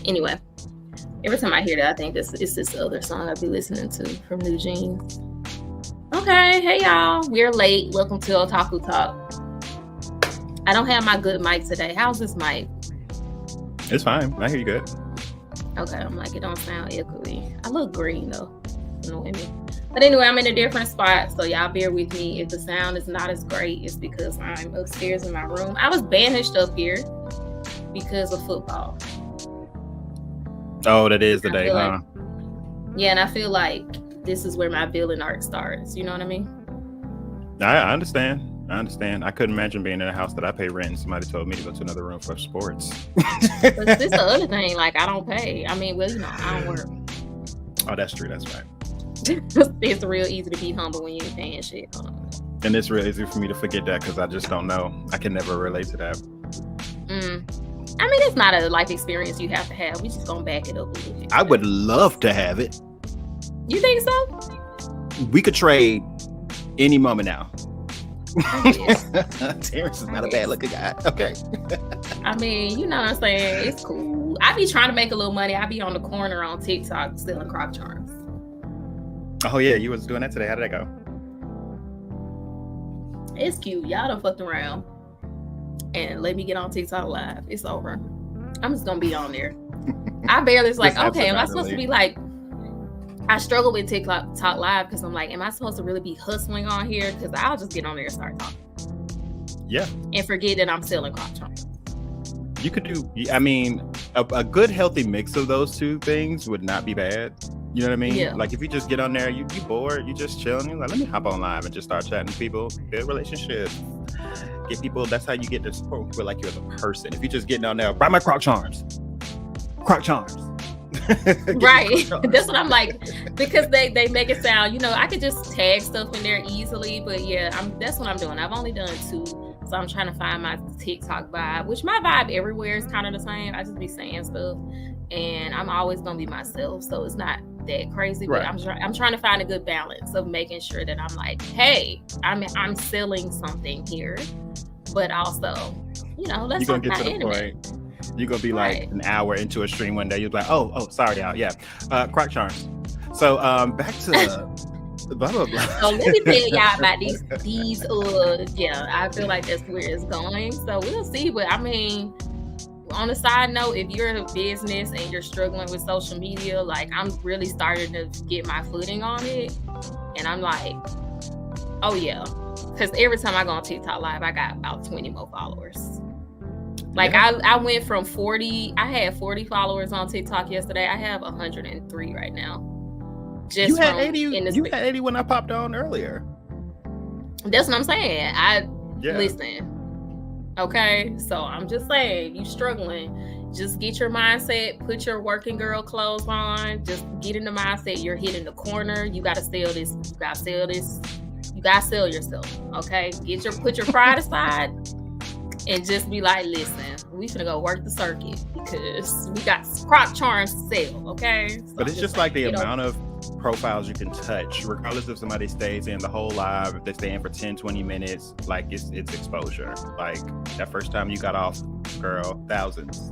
Anyway, every time I hear that, I think it's this other song I be listening to from New Jeans. Okay, hey y'all, we're late. Welcome to Otaku Talk. I don't have my good mic today. How's this mic? It's fine. I hear you good. Okay, I'm like, it don't sound echoey. I look green though. Annoying me. But anyway, I'm in a different spot, so y'all bear with me. If the sound is not as great, it's because I'm upstairs in my room. I was banished up here because of football. Oh, that is the day, huh? Yeah, and I feel like this is where my villain arc starts. You know what I mean? I understand. I couldn't imagine being in a house that I pay rent and somebody told me to go to another room for sports. But this is the other thing. Like, I don't pay. I mean, well, I don't work. Oh, that's true. That's right. It's real easy to be humble when you ain't paying shit. And it's real easy for me to forget that because I just don't know. I can never relate to that. I mean, it's not a life experience you have to have. We just gonna back it up a little bit. I would love to have it. You think so? We could trade any moment now. Terrence is not a bad looking guy. Okay. I mean, you know what I'm saying? It's cool. I be trying to make a little money. I be on the corner on TikTok selling Croc Charms. Oh yeah, you was doing that today. How did that go? It's cute. Y'all done fucked around and let me get on TikTok live. It's over. I'm just gonna be on there. I barely like, okay, am I supposed to be like, I struggle with TikTok live because I'm like, am I supposed to really be hustling on here? Because I'll just get on there and start talking. Yeah. And forget that I'm selling Croc Charms. You could do, I mean, a good healthy mix of those two things would not be bad. You know what I mean? Yeah. Like if you just get on there, you bored, you just chilling, you're like, let me hop on live and just start chatting to people, build relationships. Get people, that's how you get to support people like you as a person. If you're just getting on there, buy my Croc Charms. Croc Charms. Right. That's what I'm like, because they make it sound, I could just tag stuff in there easily, but yeah, that's what I'm doing. I've only done 2, so I'm trying to find my TikTok vibe, which my vibe everywhere is kind of the same. I just be saying stuff and I'm always gonna be myself, so it's not that crazy, right. But I'm trying to find a good balance of making sure that I'm like, hey, I'm selling something here, but also, let's talk about anime. You're going to be like an hour into a stream one day. You're like, oh, sorry, y'all. Yeah. Croc Charms. So back to blah, blah, blah. So let me tell y'all about these, I feel like that's where it's going. So we'll see. But I mean, on a side note, if you're a business and you're struggling with social media, like I'm really starting to get my footing on it. And I'm like, oh yeah. Because every time I go on TikTok live, I got about 20 more followers. Like I went from 40, I had 40 followers on TikTok yesterday. I have 103 right now. You had 80 when I popped on earlier. That's what I'm saying. Listen. Okay, so I'm just saying, you struggling, just get your mindset, put your working girl clothes on, just get in the mindset you're hitting the corner. You gotta sell this, you gotta sell yourself. Okay, put your pride aside. And just be like, listen, we finna go work the circuit because we got Croc Charms to sell, okay? So but it's just like the amount of profiles you can touch, regardless if somebody stays in the whole live, if they stay in for 10, 20 minutes, like it's exposure. Like that first time you got off, girl, thousands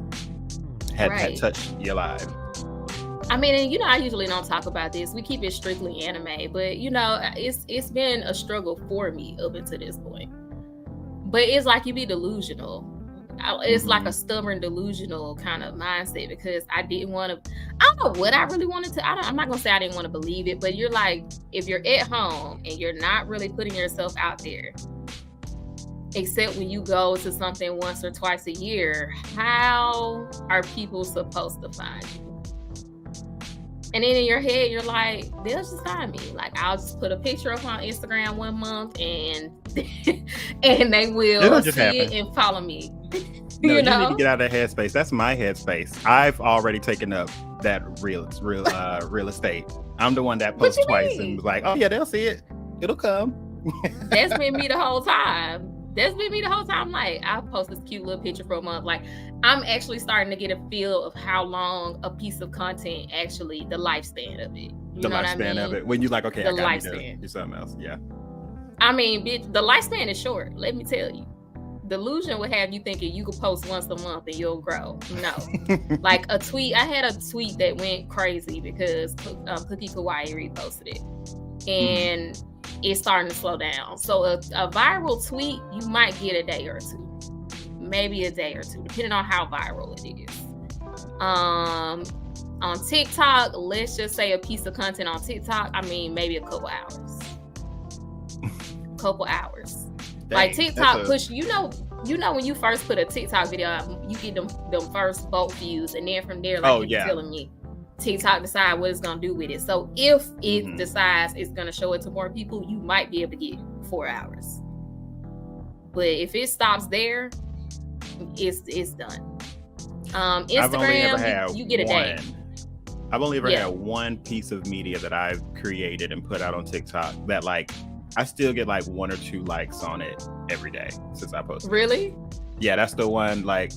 had touched your live. I mean, and I usually don't talk about this. We keep it strictly anime, but it's been a struggle for me up until this point. But it's like you be delusional. It's like a stubborn, delusional kind of mindset because I didn't want to. I don't know what I really wanted to. I'm not gonna say I didn't want to believe it, but you're like, if you're at home and you're not really putting yourself out there, except when you go to something once or twice a year, how are people supposed to find you? And then in your head, you're like, they'll just find me. Like, I'll just put a picture up on Instagram one month and they will see it and follow me. No, you need to get out of that headspace. That's my headspace. I've already taken up that real estate. I'm the one that posts twice and was like, oh yeah, they'll see it. It'll come. That's been me the whole time. Like, I'll post this cute little picture for a month. Like, I'm actually starting to get a feel of how long a piece of content actually, the lifespan of it. You know what I mean? Of it. When you're like, okay, the I got to do something else. Yeah. I mean, bitch, the lifespan is short. Let me tell you. delusion would have you thinking you could post once a month and you'll grow. No. Like a tweet, I had a tweet that went crazy because Cookie Kawaii reposted it. And it's starting to slow down. So a viral tweet, you might get a day or two. Maybe a day or two, depending on how viral it is. On TikTok, let's just say a piece of content on TikTok, I mean, maybe a couple hours. Dang, like TikTok push, you know when you first put a TikTok video out, you get them first bulk views, and then from there, like you're telling me, TikTok decide what it's gonna do with it. So if it decides it's gonna show it to more people, you might be able to get 4 hours. But if it stops there, it's done. Instagram, you get a day. I've only ever had one piece of media that I've created and put out on TikTok that like I still get like 1 or 2 likes on it every day since I posted. Really? Yeah, that's the one. Like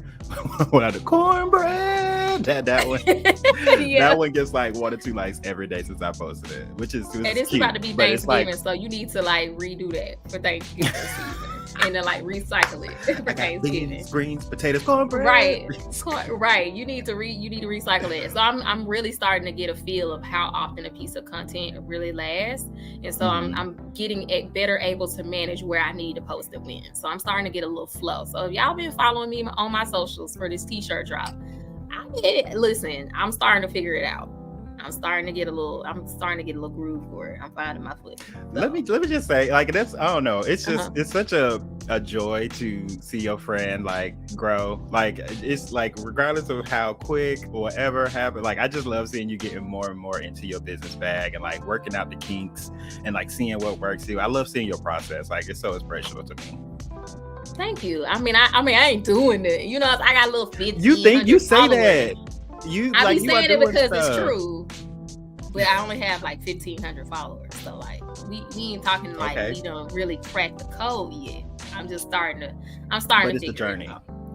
when I do cornbread, that one. That one gets like 1 or 2 likes every day since I posted it, which is and it's cute, about to be Thanksgiving, so you need to like redo that for Thanksgiving season. And then like recycle it for Thanksgiving. Beans, greens, potatoes, cornbread. Right. You need to recycle it. So I'm really starting to get a feel of how often a piece of content really lasts, and so I'm getting better able to manage where I need to post it when. So I'm starting to get a little flow. So if y'all been following me on my socials for this t-shirt drop, listen, I'm starting to figure it out. I'm starting to get a little groove for it. I'm finding my foot. So. Let me just say, like, that's, I don't know. It's just, it's such a joy to see your friend like grow. Like, it's like, regardless of how quick or whatever happened, like, I just love seeing you getting more and more into your business bag and like working out the kinks and like seeing what works for you. I love seeing your process. Like, it's so inspirational to me. Thank you. I mean, I ain't doing it. You know, I got a little 50. You think you say followers. That? I be saying it because it's true, but I only have like 1,500 followers. So like we ain't talking like we don't really crack the code yet. I'm starting to it's the journey.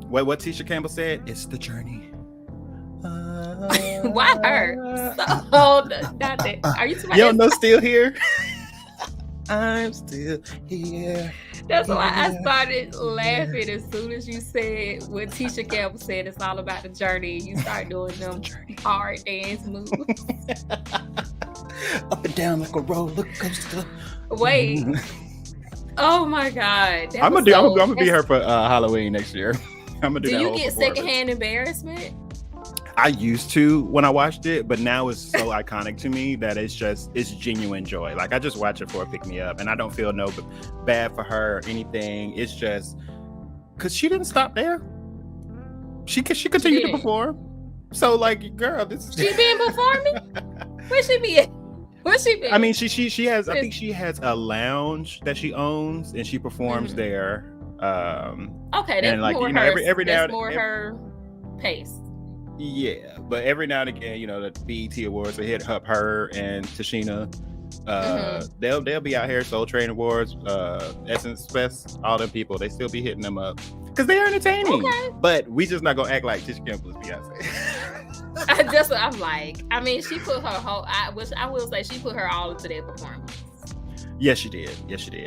What Tisha Campbell said, it's the journey. Why her? So not that. Are you talking about still here? I'm still here. That's why I started laughing as soon as you said what Tisha Campbell said. It's all about the journey. You start doing them hard dance moves. Up and down like a roller coaster. Wait. Oh my God. I'm gonna be her for Halloween next year. I'm gonna do that. Do you get secondhand embarrassment? I used to when I watched it, but now it's so iconic to me that it's genuine joy. Like I just watch it for a pick me up, and I don't feel no bad for her or anything. It's just because she didn't stop there. She continued to perform. So like, girl, she been performing. Where she be at? Where she been? I mean, she has. I think she has a lounge that she owns, and she performs there. Okay, that's like more every now and more her pace. Yeah, but every now and again, the BET Awards will hit up her and Tashina. They'll be out here, Soul Train Awards, Essence Fest, all them people. They still be hitting them up because they're entertaining. Okay. But we just not gonna act like Tisha Campbell is Beyonce. That's what I'm like. I mean, she put her whole. I will say she put her all into that performance. Yes, she did.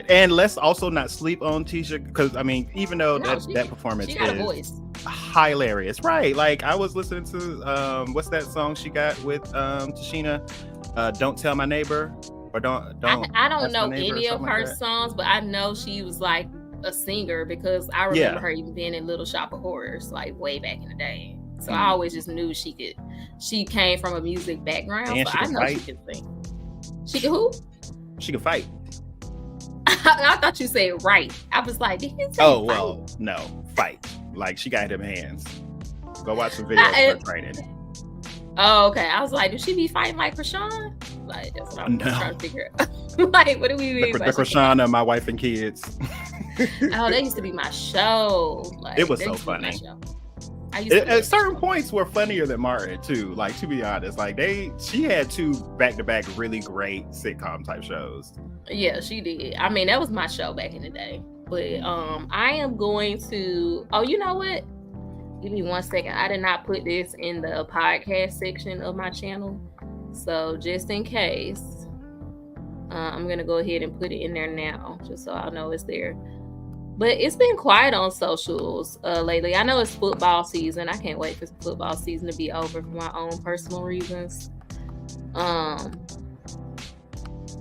And let's also not sleep on Tisha because I mean, even though that performance she got a voice. Hilarious, right? Like I was listening to what's that song she got with Tashina? Don't Tell My Neighbor, or don't. I don't know any of her songs, but I know she was like a singer because I remember her even being in Little Shop of Horrors like way back in the day. So I always just knew she came from a music background. And so I know she could sing. She could who? She could fight. I thought you said right. I was like, did you say fight? Well, no, fight. Like she got them hands. Go watch some videos of her training. Oh, okay. I was like, did she be fighting like Krishan? Like that's what I'm trying to figure out. Like, what do we mean? The Krishan and My Wife and Kids. Oh, that used to be my show. Like, it was so funny. At certain points were funnier than Martin too. Like to be honest, like she had 2 back-to-back really great sitcom type shows. Yeah, she did. I mean, that was my show back in the day. But I am going to. Oh, you know what? Give me 1 second. I did not put this in the podcast section of my channel, so just in case, I'm gonna go ahead and put it in there now, just so I know it's there. But it's been quiet on socials lately. I know it's football season. I can't wait for football season to be over for my own personal reasons.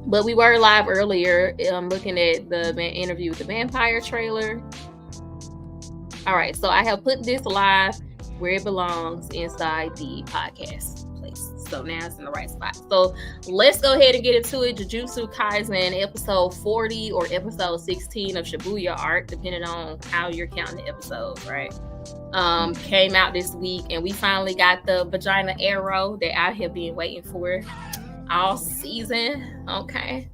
But we were live earlier looking at the interview with the vampire trailer. All right, so I have put this live where it belongs inside the podcast place. So now it's in the right spot. So let's go ahead and get into it. Jujutsu Kaisen episode 40 or episode 16 of Shibuya Arc, depending on how you're counting the episodes, right? Came out this week, and we finally got the vagina arrow that I have been waiting for all season. Okay.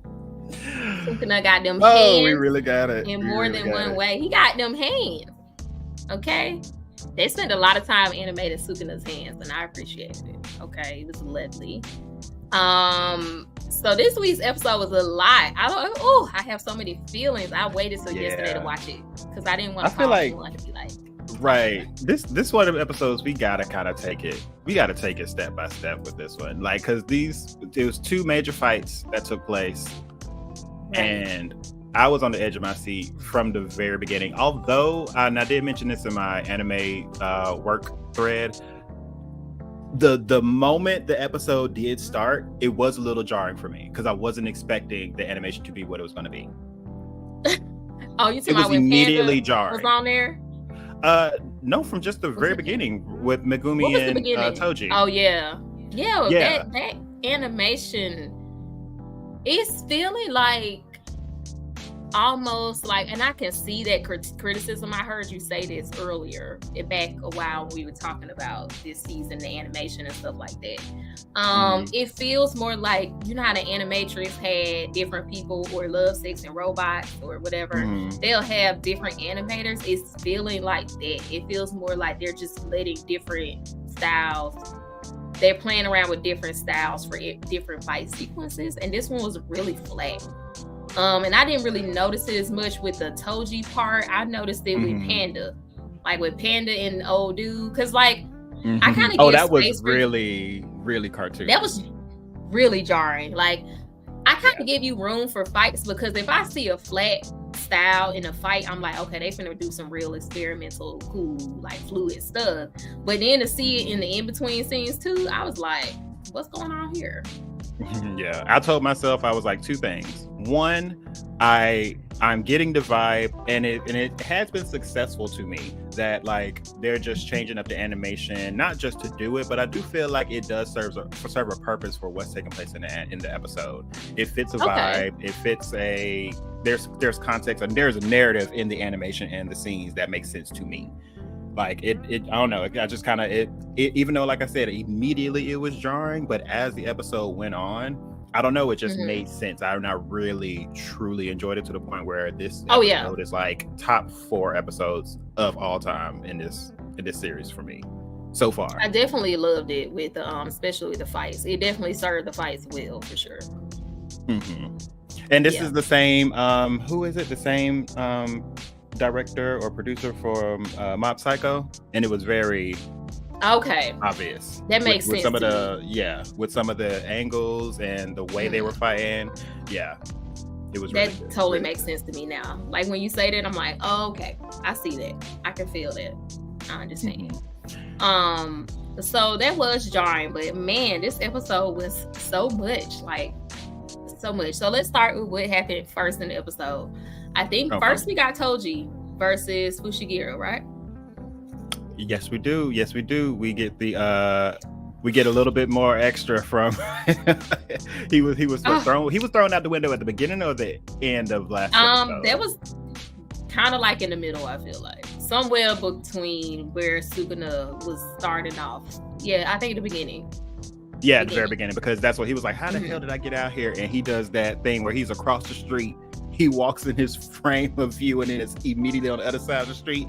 Sukuna got them hands. Oh, we really got it. In more than one way. He got them hands. Okay. They spent a lot of time animating Sukuna's hands, and I appreciated it. Okay. It was lovely. So this week's episode was a lot. I have so many feelings. I waited till yesterday to watch it because I didn't want to be like. Right. This one of the episodes, we gotta kind of take it. We gotta take it step by step with this one. Like, because there was two major fights that took place, and I was on the edge of my seat from the very beginning. Although, and I did mention this in my anime work thread, the moment the episode did start, it was a little jarring for me because I wasn't expecting the animation to be what it was going to be. Oh, you talking about it was when immediately Panda jarring. Was on there? No, from just the very beginning with Megumi and Toji. Oh yeah. That animation is feeling like almost like, and I can see that criticism. I heard you say this earlier, back a while when we were talking about this season, the animation and stuff like that. It feels more like, you know how the animatrix had different people or Love, Sex, and Robots or whatever. They'll have different animators. It's feeling like that. It feels more like they're just letting different styles. They're playing around with different styles for different fight sequences, and this one was really flat. And I didn't really notice it as much with the Toji part. I noticed it with Panda, like with Panda and the old dude, because like I kind of that was really cartoon. That was really jarring. Like I kind of give you room for fights, because if I see a flat style in a fight, I'm like, okay, they finna do some real experimental, cool, like fluid stuff. But then to see it in the in-between scenes too, I was like, what's going on here? Yeah, I told myself, I was like, two things. One, I'm getting the vibe, and it has been successful to me that like they're just changing up the animation, not just to do it, but I do feel like it does serve a purpose for what's taking place in the episode. It fits a vibe. It fits there's context, and there's a narrative in the animation and the scenes that makes sense to me. Like it I don't know. I just kind of it even though, like I said, immediately it was jarring, but as the episode went on, I don't know, it just made sense. I really truly enjoyed it to the point where this episode is like top 4 episodes of all time in this series for me so far. I definitely loved it with especially the fights. It definitely served the fights well, for sure. And this is the same who is it? The same director or producer for Mob Psycho, and it was very obvious. That makes sense. With some of with some of the angles and the way they were fighting. Yeah, it was. That really good. Totally makes sense to me now. Like when you say that, I'm like, oh, okay, I see that. I can feel that. I understand. So that was jarring, but man, this episode was so much. So let's start with what happened first in the episode. I think first we got Toji versus Fushiguro, right? Yes, we do. We get we get a little bit more extra from he was thrown out the window at the beginning or the end of last episode. That was kind of like in the middle, I feel like. Somewhere between where Sukuna was starting off. Yeah, I think at the beginning. Yeah, at the very beginning, because that's what he was like, how the hell did I get out here? And he does that thing where he's across the street. He walks in his frame of view, and then it's immediately on the other side of the street.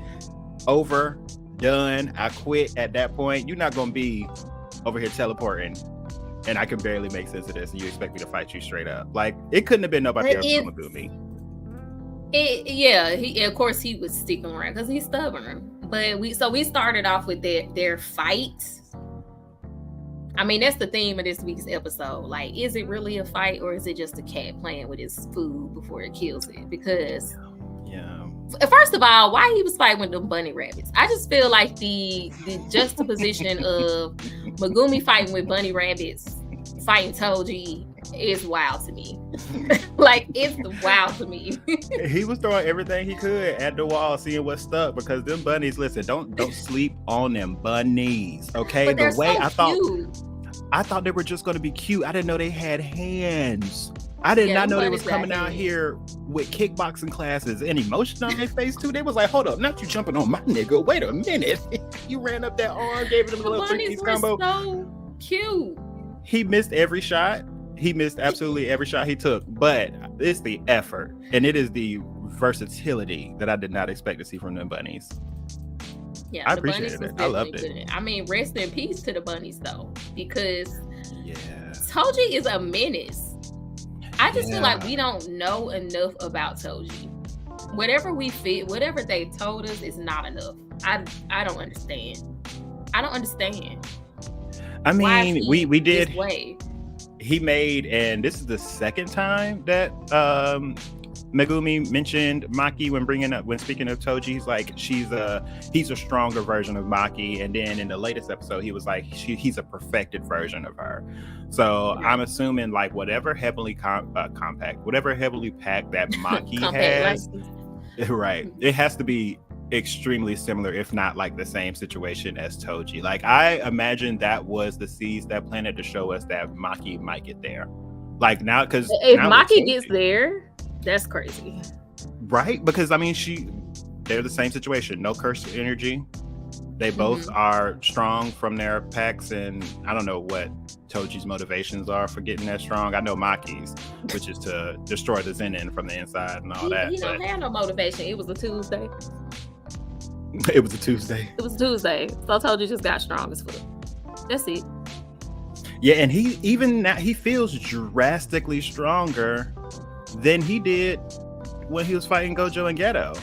Over, done, I quit at that point. You're not going to be over here teleporting, and I can barely make sense of this, and you expect me to fight you straight up. Like, it couldn't have been nobody else but Megumi. Of course, he was sticking around because he's stubborn. But we started off with their fight. I mean, that's the theme of this week's episode. Like, is it really a fight, or is it just a cat playing with his food before it kills it? Because First of all, why he was fighting with them bunny rabbits? I just feel like the juxtaposition of Megumi fighting with bunny rabbits, fighting Toji is wild to me. Like, it's wild to me. He was throwing everything he could at the wall, seeing what stuck, because them bunnies, listen, don't sleep on them bunnies. Okay. But they're the way so I thought they were just gonna be cute. I didn't know they had hands. I did not know they was coming out here with kickboxing classes and emotion on their face too. They was like, hold up, not you jumping on my nigga. Wait a minute. You ran up that arm, gave him a little three-piece combo. So cute. He missed every shot. He missed absolutely every shot he took. But it's the effort and it is the versatility that I did not expect to see from them bunnies. Yeah, I appreciated it. I loved it. I mean, rest in peace to the bunnies though, because yeah, Toji is a menace. I just feel like we don't know enough about Toji. Whatever we fit, whatever they told us is not enough. I don't understand. I don't understand. I mean, we did. This way? He made, and this is the second time that Megumi mentioned Maki when speaking of Toji. He's like, he's a stronger version of Maki, and then in the latest episode he was like he's a perfected version of her. So I'm assuming like whatever heavily compact, whatever heavily packed that Maki has, right, it has to be extremely similar, if not like the same situation as Toji. Like, I imagine that was the seeds that planted to show us that Maki might get there. Like, now, because if Maki gets there, that's crazy, right? Because I mean, they're the same situation. No cursed energy. They both are strong from their packs, and I don't know what Toji's motivations are for getting that strong. I know Maki's, which is to destroy the Zenin from the inside and all that. He don't have no motivation. It was a Tuesday. It was a Tuesday. So Toji just got strong as fuck. That's it. Yeah, and he feels drastically stronger than he did when he was fighting Gojo and Geto.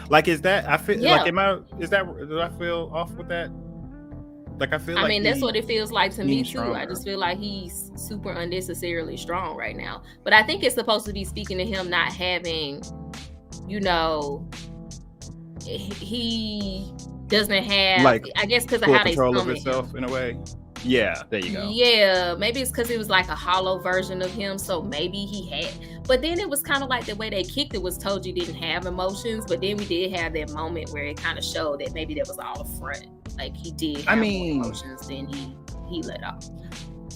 Like, is that, I feel like, do I feel off with that? Like, I mean, that's what it feels like to me too. Stronger. I just feel like he's super unnecessarily strong right now. But I think it's supposed to be speaking to him not having, he doesn't have, like, I guess because of how they control of himself in a way. Yeah, there you go. Yeah, maybe it's because it was like a hollow version of him, so maybe he had. But then it was kind of like the way they kicked it was Toji didn't have emotions, but then we did have that moment where it kind of showed that maybe that was all a front. Like, he did have more emotions than he let off.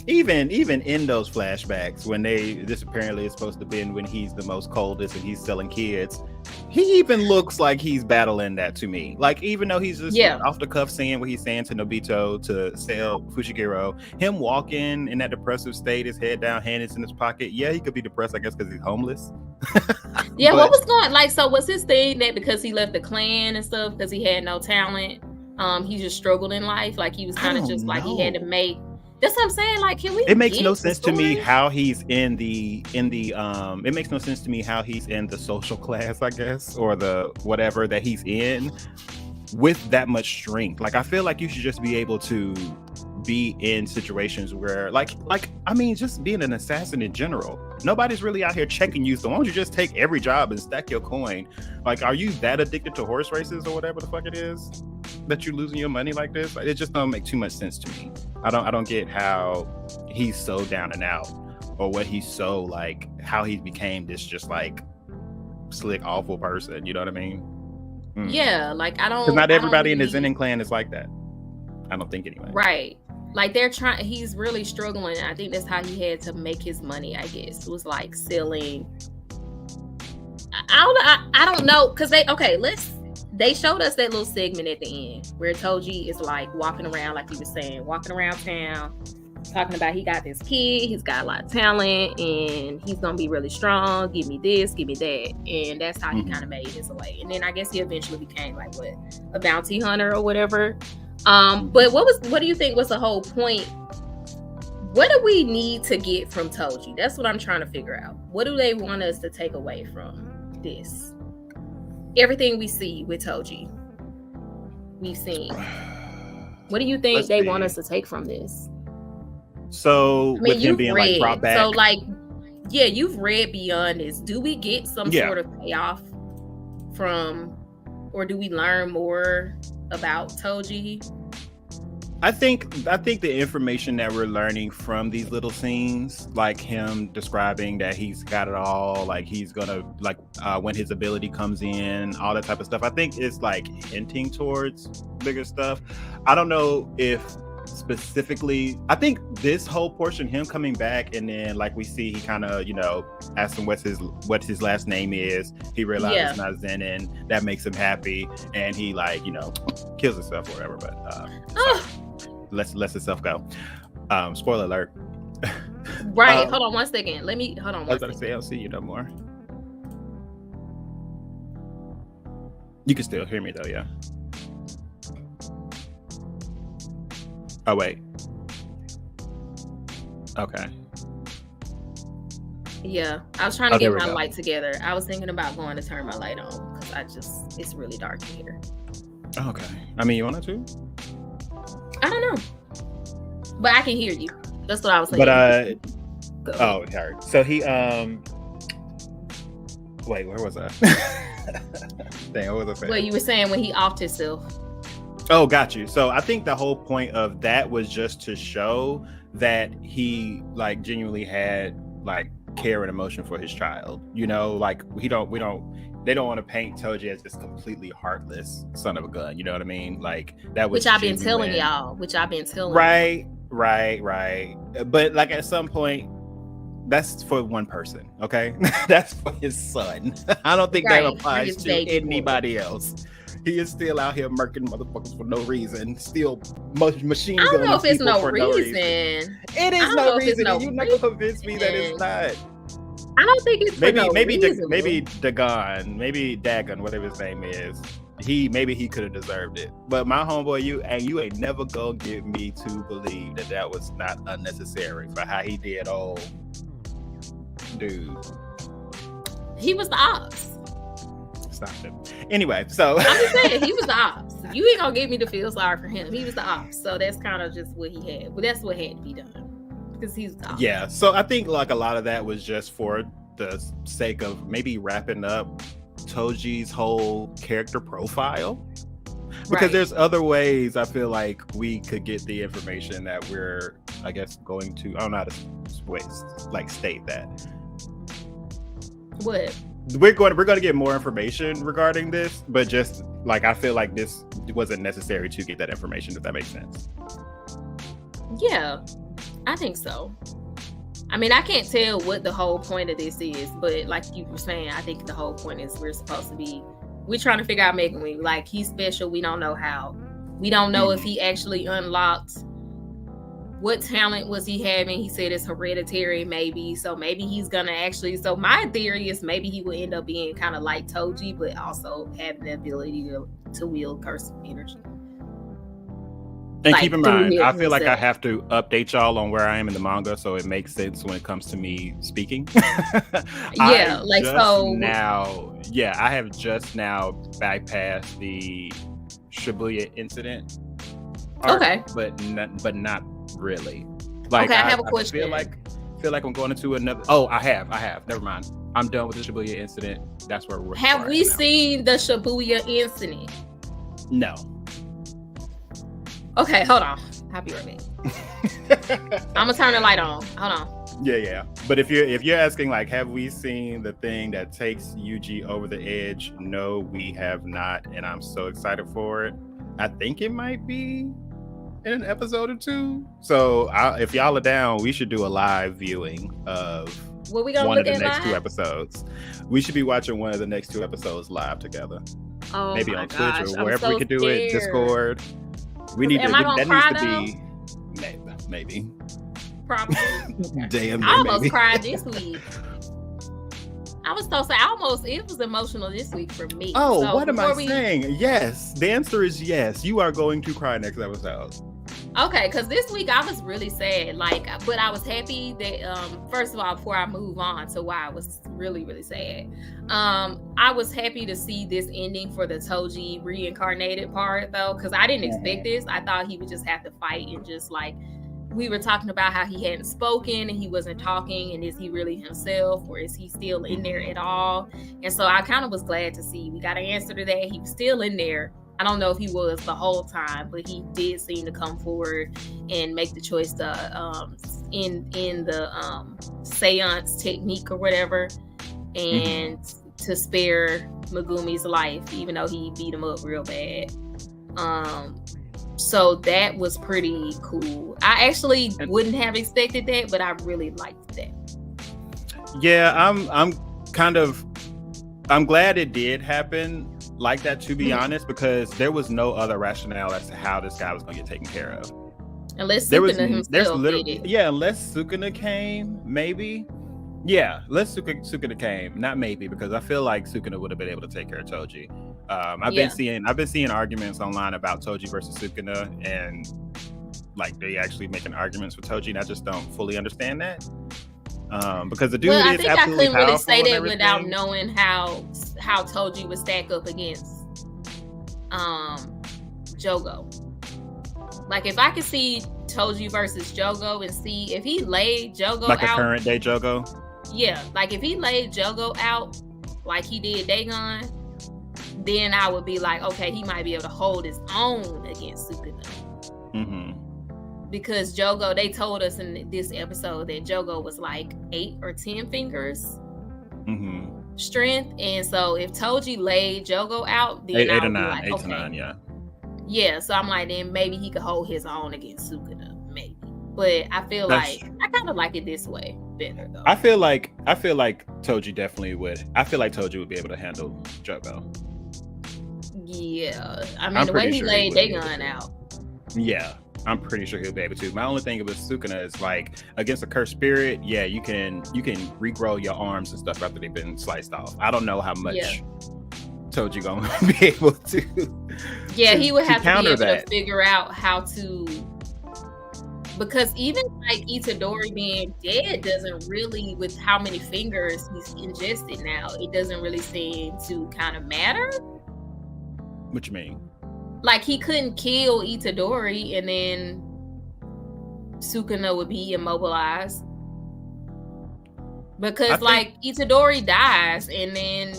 Even in those flashbacks, when this apparently is supposed to be when he's the most coldest and he's selling kids, he even looks like he's battling that to me. Like, even though he's just off the cuff saying what he's saying to Nobito to sell Fushiguro, him walking in that depressive state, his head down, hands in his pocket. Yeah, he could be depressed, I guess, because he's homeless. Yeah, what was going like? So was his thing that because he left the clan and stuff, because he had no talent, he just struggled in life? Like, he was kind of just like he had to make. That's what I'm saying. Like, can we? It makes no sense to me how he's in the it makes no sense to me how he's in the social class, I guess, or the whatever that he's in with that much strength. Like, I feel like you should just be able to be in situations where like I mean, just being an assassin in general, nobody's really out here checking you, so why don't you just take every job and stack your coin? Like, are you that addicted to horse races or whatever the fuck it is that you're losing your money like this? Like, it just don't make too much sense to me. I don't get how he's so down and out, or what he's so like, how he became this just like slick awful person, you know what I mean? Yeah, like, I don't, because not everybody in the Zenin clan is like that, I don't think, anyway. Right, like, he's really struggling. I think that's how he had to make his money, I guess. It was like selling, I don't know, because they showed us that little segment at the end where Toji is like walking around, like he was saying, walking around town, talking about he got this kid, he's got a lot of talent, and he's gonna be really strong. Give me this, give me that, and that's how he kind of made his way. And then I guess he eventually became like a bounty hunter or whatever. But what do you think was the whole point? What do we need to get from Toji? That's what I'm trying to figure out. What do they want us to take away from this? Everything we see with Toji, we've seen. What do you think they want us to take from this? So, with him being like brought back. So, like, yeah, you've read beyond this. Do we get some sort of payoff from, or do we learn more about Toji? I think the information that we're learning from these little scenes, like him describing that he's got it all, like he's gonna like when his ability comes in, all that type of stuff, I think it's like hinting towards bigger stuff. I don't know if specifically, I think this whole portion, him coming back, and then like we see he kind of, you know, asks him what his last name is. He realizes it's not Zenin. That makes him happy, and he, like, you know, kills himself or whatever. But lets himself go. Spoiler alert. Right. Hold on one second. Hold on. I was about to say, I'll see you no more. You can still hear me though, yeah. Oh, wait. Okay. Yeah, I was trying to get my light together. I was thinking about going to turn my light on because it's really dark in here. Okay. I mean, you want to? I don't know. But I can hear you. That's what I was thinking. But, oh, sorry. So he, wait, where was I? Dang, what was I saying? Well, you were saying when he offed himself. Oh, got you. So I think the whole point of that was just to show that he, like, genuinely had, like, care and emotion for his child. You know, like, they don't want to paint Toji as this completely heartless son of a gun. You know what I mean? Like, that was which I've been telling y'all. Right. But, like, at some point, that's for one person, okay? That's for his son. I don't think that applies to anybody else. He is still out here murking motherfuckers for no reason. Still machine gunning. I don't know if it's no reason. It is no reason. You're not gonna convince me that it's not. I don't think it's maybe Dagon, whatever his name is. Maybe he could have deserved it. But my homeboy, you ain't never gonna get me to believe that was not unnecessary for how he did. Oh, dude, he was the ops. Stop it. Anyway, so I'm just saying he was the ops. You ain't gonna get me to feel sorry for him. He was the ops, so that's kind of just what he had. But that's what had to be done because he's the ops. Yeah. So I think like a lot of that was just for the sake of maybe wrapping up Toji's whole character profile. Because there's other ways I feel like we could get the information that we're, I guess, going to. I don't know how to like state that. What? We're going to get more information regarding this, but just like I feel like this wasn't necessary to get that information, if that makes sense. Yeah, I think so. I mean, I can't tell what the whole point of this is, but like you were saying, I think the whole point is we're trying to figure out Megumi. Like, he's special. We don't know how. We don't know if he actually unlocked. What talent was he having? He said it's hereditary, maybe. So maybe he's gonna actually. So my theory is maybe he will end up being kind of like Toji, but also having the ability to wield cursive energy. And like, keep in mind, I feel like I have to update y'all on where I am in the manga, so it makes sense when it comes to me speaking. Yeah, like so. Now, yeah, I have just now bypassed the Shibuya incident. Okay, but not really. Like, okay, I have a question. I feel like I'm going into another. Oh, I have. Never mind. I'm done with the Shibuya incident. That's where we're. Have we seen the Shibuya incident? No. Okay, hold on. I'll be right back. I'm gonna turn the light on. Hold on. Yeah. But if you're asking, like, have we seen the thing that takes Yuji over the edge? No, we have not, and I'm so excited for it. I think it might be in an episode or two. So if y'all are down, we should do a live viewing of one of the next two episodes. We should be watching one of the next two episodes live together. Oh, maybe on gosh, Twitch or wherever we could do it. Discord. We need to. That needs to be maybe. Probably. Damn. I almost cried this week. I was so sad. It was emotional this week for me. Oh, so what am I saying? Yes. The answer is yes. You are going to cry next episode. Okay, because this week I was really sad. But I was happy that first of all, before I move on to why I was really, really sad. I was happy to see this ending for the Toji reincarnated part though, because I didn't expect this. I thought he would just have to fight and just like we were talking about how he hadn't spoken and he wasn't talking, and is he really himself, or is he still in there at all? And so I kind of was glad to see we got an answer to that. He was still in there. I don't know if he was the whole time, but he did seem to come forward and make the choice to in the seance technique or whatever, and to spare Megumi's life, even though he beat him up real bad. So that was pretty cool. I actually wouldn't have expected that, but I really liked that. Yeah, I'm glad it did happen like that, to be honest, because there was no other rationale as to how this guy was going to get taken care of. Unless Sukuna himself did it. Yeah, unless Sukuna came, maybe. Yeah, unless Sukuna came, not maybe, because I feel like Sukuna would have been able to take care of Toji. I've been seeing arguments online about Toji versus Sukuna, and like they actually making arguments for Toji, and I just don't fully understand that. Because the dude is absolutely powerful. I couldn't really say that without knowing how Toji would stack up against Jogo. Like if I could see Toji versus Jogo and see if he laid Jogo like out, a current day Jogo. Yeah, like if he laid Jogo out like he did Dagon, then I would be like, okay, he might be able to hold his own against Sukuna. Because Jogo, they told us in this episode that Jogo was like 8 or 10 fingers strength, and so if Toji laid Jogo out, then 8 or 9, 8 to 9, yeah. So I'm like, then maybe he could hold his own against Sukuna, maybe. But I feel like I kind of like it this way better, though. I feel like Toji definitely would. I feel like Toji would be able to handle Jogo. Yeah, I mean the way he laid Dagon out. Yeah. I'm pretty sure he'll be able to. My only thing with Sukuna is like against a cursed spirit, yeah, you can regrow your arms and stuff after they've been sliced off. I don't know how much Toji gonna be able to. Yeah, he would have to be able to figure out how to, because even like Itadori being dead doesn't really, with how many fingers he's ingested now, it doesn't really seem to kind of matter. What you mean? Like he couldn't kill Itadori and then Sukuna would be immobilized. Because Itadori dies and then,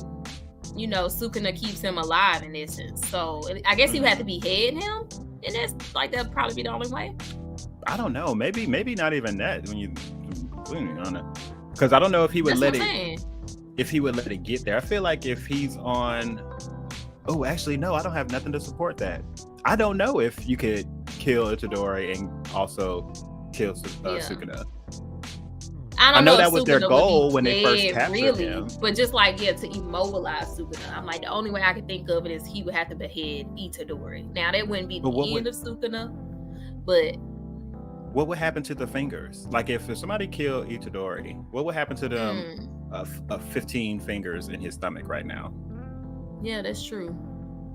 Sukuna keeps him alive in essence. So I guess he would have to behead him, and that'd probably be the only way. I don't know. Maybe not even that when you on it. Because I don't know if he would let it get there. I feel like if he's on. Oh, actually, no, I don't have nothing to support that. I don't know if you could kill Itadori and also kill Sukuna. I know that was their goal when they first captured him. But just to immobilize Sukuna. I'm like, the only way I can think of it is he would have to behead Itadori. Now, that wouldn't be the end of Sukuna, but... What would happen to the fingers? Like, if somebody killed Itadori, what would happen to them 15 fingers in his stomach right now? Yeah, that's true.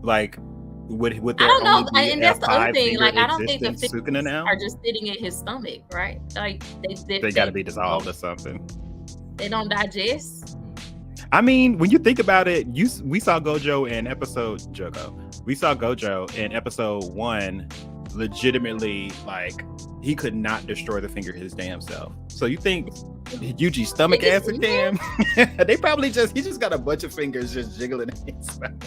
Like, would there I don't know, only be and that's the other thing. Like, I don't think the Sukuna now are just sitting in his stomach, right? Like, they got to be dissolved or something. They don't digest. I mean, when you think about it, we saw Gojo in episode Jogo. We saw Gojo in episode 1. Legitimately, like, he could not destroy the finger his damn self. So you think Yuji's stomach acid can? They probably he just got a bunch of fingers just jiggling in his stomach.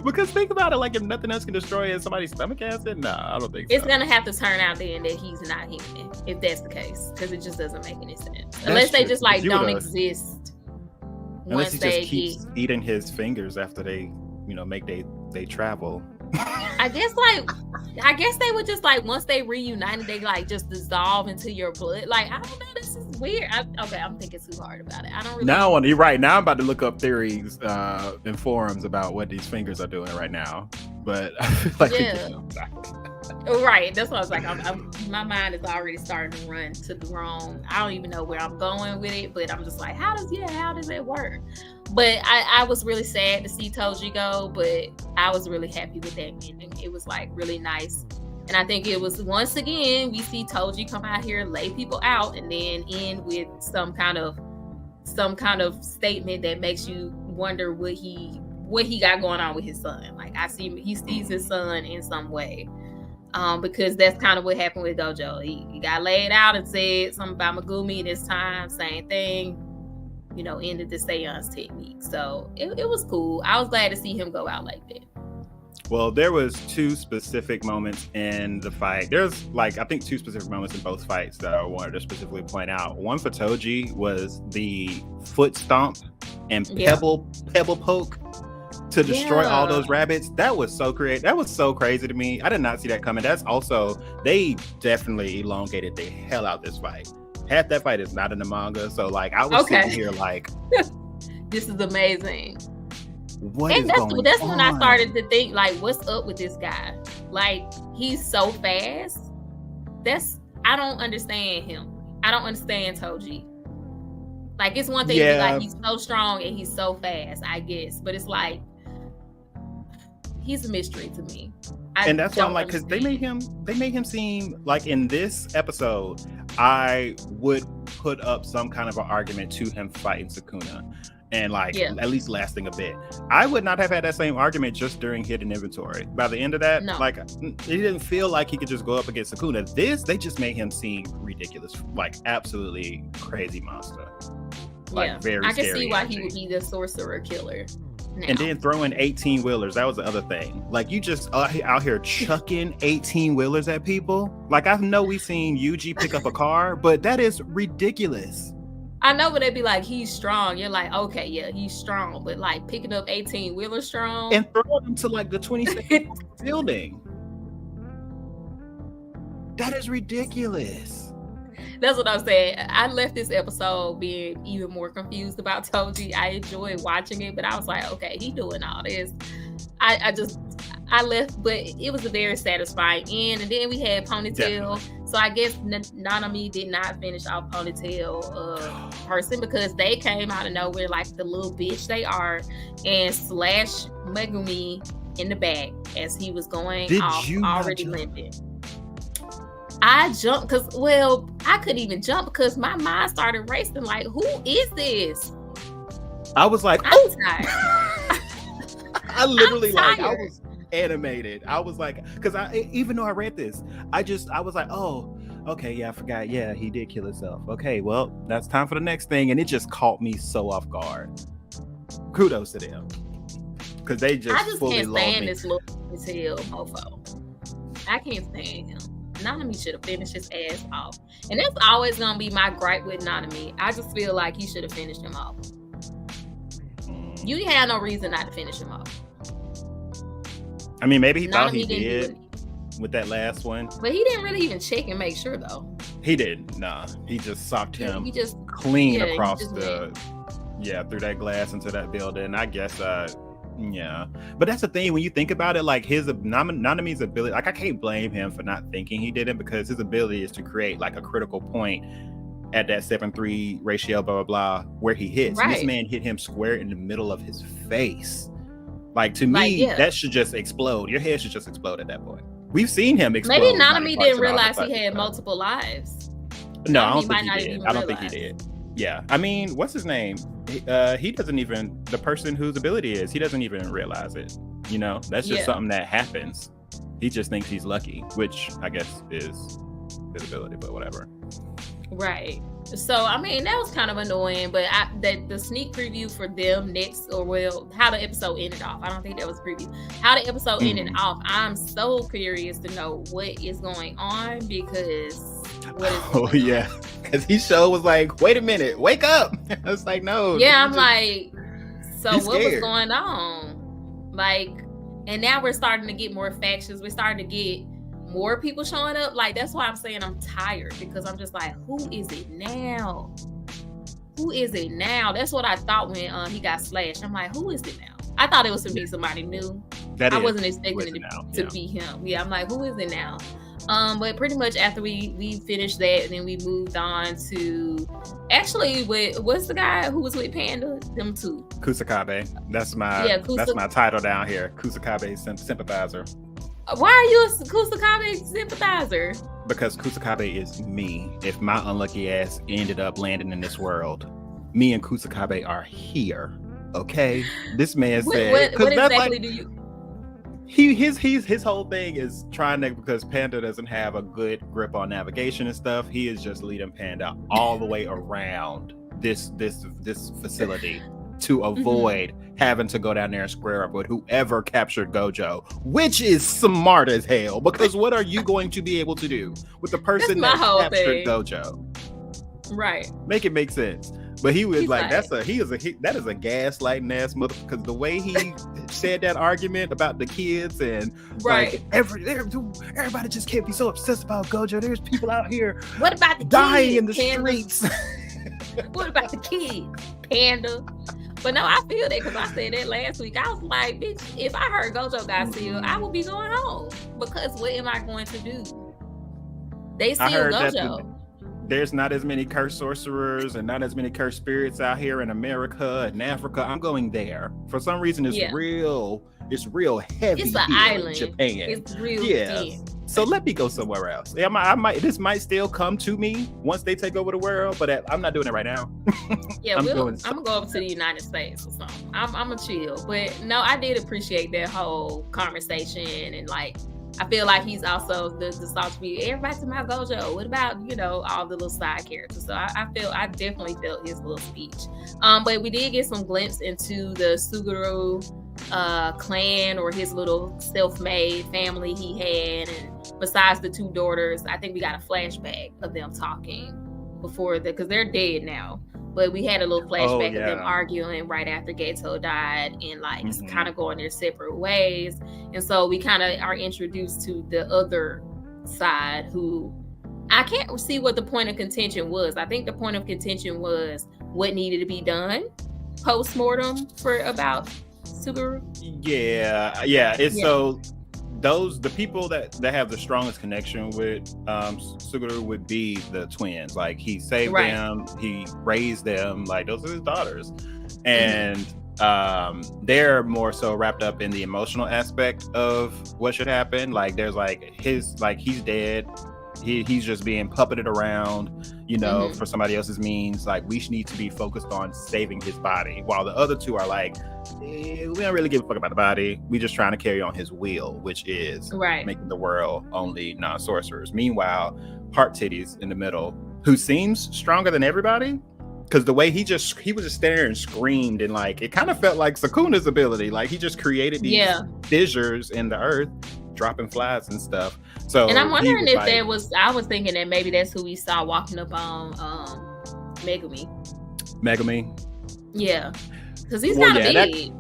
Because think about it, like, if nothing else can destroy somebody's stomach acid, I don't think so. It's gonna have to turn out then that he's not human, if that's the case, because it just doesn't make any sense. Unless they just don't exist. Unless he just keeps eating his fingers after they, make they travel. I guess they would just once they reunited, they just dissolve into your blood. Like, I don't know, this is weird. I'm thinking too hard about it. I don't really. You're right. Now I'm about to look up theories and forums about what these fingers are doing right now. But I feel like right. That's what I was like. My mind is already starting to run to the wrong. I don't even know where I'm going with it, but I'm just like, how does it work? But I was really sad to see Toji go, but I was really happy with that ending. It was really nice. And I think it was, once again, we see Toji come out here, lay people out, and then end with some kind of statement that makes you wonder what he got going on with his son. Like, he sees his son in some way. because that's kind of what happened with Gojo. He got laid out and said something about Megumi this time, same thing, you know, ended the seance technique. So it was cool. I was glad to see him go out like that. Well, there was two specific moments in the fight. There's like, I think 2 specific moments in both fights that I wanted to specifically point out. One for Toji was the foot stomp and pebble poke to destroy all those rabbits. That was so creative. That was so crazy to me. I did not see that coming. That's also, they definitely elongated the hell out this fight. Half that fight is not in the manga. So like, I was sitting here like, this is amazing. That's when I started to think, like, what's up with this guy? Like, he's so fast. I don't understand him. I don't understand Toji. Like, it's one thing to be like, he's so strong and he's so fast, I guess. But it's like, he's a mystery to me. And that's why I'm like, because they made him seem like, in this episode, I would put up some kind of an argument to him fighting Sukuna. And like at least lasting a bit. I would not have had that same argument just during hidden inventory. By the end of that, like, it didn't feel like he could just go up against Sukuna. They just made him seem ridiculous, like absolutely crazy monster. Like very I can scary see why energy. he would be the sorcerer killer. Now. And then throwing 18 wheelers, that was the other thing. Like, you just out here chucking 18 wheelers at people. Like, I know we've seen Yuji pick up a car, but that is ridiculous. I know, but they'd be like, he's strong. You're like, okay, yeah, he's strong. But like picking up 18 wheeler strong and throwing them to like the 22nd building. That is ridiculous. That's what I'm saying. I left this episode being even more confused about Toji. I enjoyed watching it, but I was like, okay, he doing all this. I left, but it was a very satisfying end. And then we had Ponytail. Definitely. So I guess Nanami did not finish off Ponytail person, because they came out of nowhere like the little bitch they are and slashed Megumi in the back as he was going off, already limping. I jumped because, I couldn't even jump because my mind started racing. Like, who is this? I was like, I'm tired. I literally like, I was animated. I was like, because even though I read this, I was like, oh, okay, yeah, I forgot. Yeah, he did kill himself. Okay, well, that's time for the next thing. And it just caught me so off guard. Kudos to them. Because they just fully can't stand this little tail mofo. I can't stand him. Nanami should have finished his ass off. And that's always going to be my gripe with Nanami. I just feel like he should have finished him off. You had no reason not to finish him off. I mean, maybe he thought he did with that last one. But he didn't really even check and make sure, though. He didn't. Nah. He just socked him clean across through that glass into that building. I guess, but that's the thing. When you think about it, like, Nanami's ability, like, I can't blame him for not thinking he did it, because his ability is to create, like, a critical point at that 7-3 ratio, blah, blah, blah, where he hits. Right. This man hit him square in the middle of his face. Like, to me, that should just explode. Your head should just explode at that point. We've seen him explode. Maybe Nanami didn't realize he had multiple lives. No, I don't think he did. I don't think he did. Yeah. I mean, what's his name? He doesn't even, the person whose ability is, he doesn't even realize it. You know, that's just something that happens. He just thinks he's lucky, which I guess is his ability, but whatever. Right. So, I mean, that was kind of annoying, but the sneak preview for them next, how the episode ended off. I don't think that was a preview. How the episode ended off, I'm so curious to know what is going on, because because he was like, wait a minute, wake up. I was like, no. Yeah, I'm like, so what was going on? Like, and now we're starting to get more factions. We're starting to get more people showing up. Like, that's why I'm saying I'm tired, because I'm just like, who is it now? Who is it now? That's what I thought when he got slashed. I'm like, who is it now? I thought it was to be somebody new. I wasn't expecting it to be him. Yeah, I'm like, who is it now? But pretty much after we finished that, and then we moved on to what's the guy who was with Panda? Them two. Kasukabe. That's my title down here. Kasukabe sympathizer. Why are you a Kasukabe sympathizer? Because Kasukabe is me. If my unlucky ass ended up landing in this world, me and Kasukabe are here. Okay? This man said... What exactly do you... his whole thing is trying to, because Panda doesn't have a good grip on navigation and stuff. He is just leading Panda all the way around this facility to avoid having to go down there and square up with whoever captured Gojo, which is smart as hell, because what are you going to be able to do with the person that captured Gojo? Right. Make it make sense. But he was like, that is a gaslighting ass mother, because the way he said that argument about the kids and like everybody just can't be so obsessed about Gojo. There's people out here what about the dying kids, in the streets. What about the kids, Panda? But no, I feel that, because I said that last week. I was like, bitch, if I heard Gojo got sealed, I would be going home, because what am I going to do? They sealed Gojo. There's not as many cursed sorcerers and not as many cursed spirits out here in America and Africa. I'm going there. For some reason, it's real heavy. It's an island. In Japan. It's real deep. So let me go somewhere else. I might. This might still come to me once they take over the world, but I'm not doing it right now. I'm gonna go over to the United States or something. I'm gonna chill. But no, I did appreciate that whole conversation, and like, I feel like he's also the salty be everybody's about Gojo. What about, all the little side characters? So I definitely felt his little speech. But we did get some glimpse into the Suguru clan, or his little self-made family he had, and besides the two daughters, I think we got a flashback of them talking before because they're dead now. But we had a little flashback of them arguing right after Geto died, and like kind of going their separate ways. And so we kind of are introduced to the other side, who I can't see what the point of contention was. I think the point of contention was what needed to be done post-mortem for about Suguru. So the people that have the strongest connection with Suguru would be the twins. Like, he saved them, he raised them, like those are his daughters, and they're more so wrapped up in the emotional aspect of what should happen. Like, there's he's dead, he's just being puppeted around, for somebody else's means. Like, we need to be focused on saving his body, while the other two are like, we don't really give a fuck about the body, we just trying to carry on his will, which is making the world only non-sorcerers. Meanwhile, Heart Titties in the middle, who seems stronger than everybody, because the way he was just standing there and screamed, and like, it kind of felt like Sukuna's ability. Like, he just created these fissures in the earth, dropping flies and stuff. So, and I'm wondering if I was thinking that maybe that's who we saw walking up on Megumi. Yeah, because he's kind of big.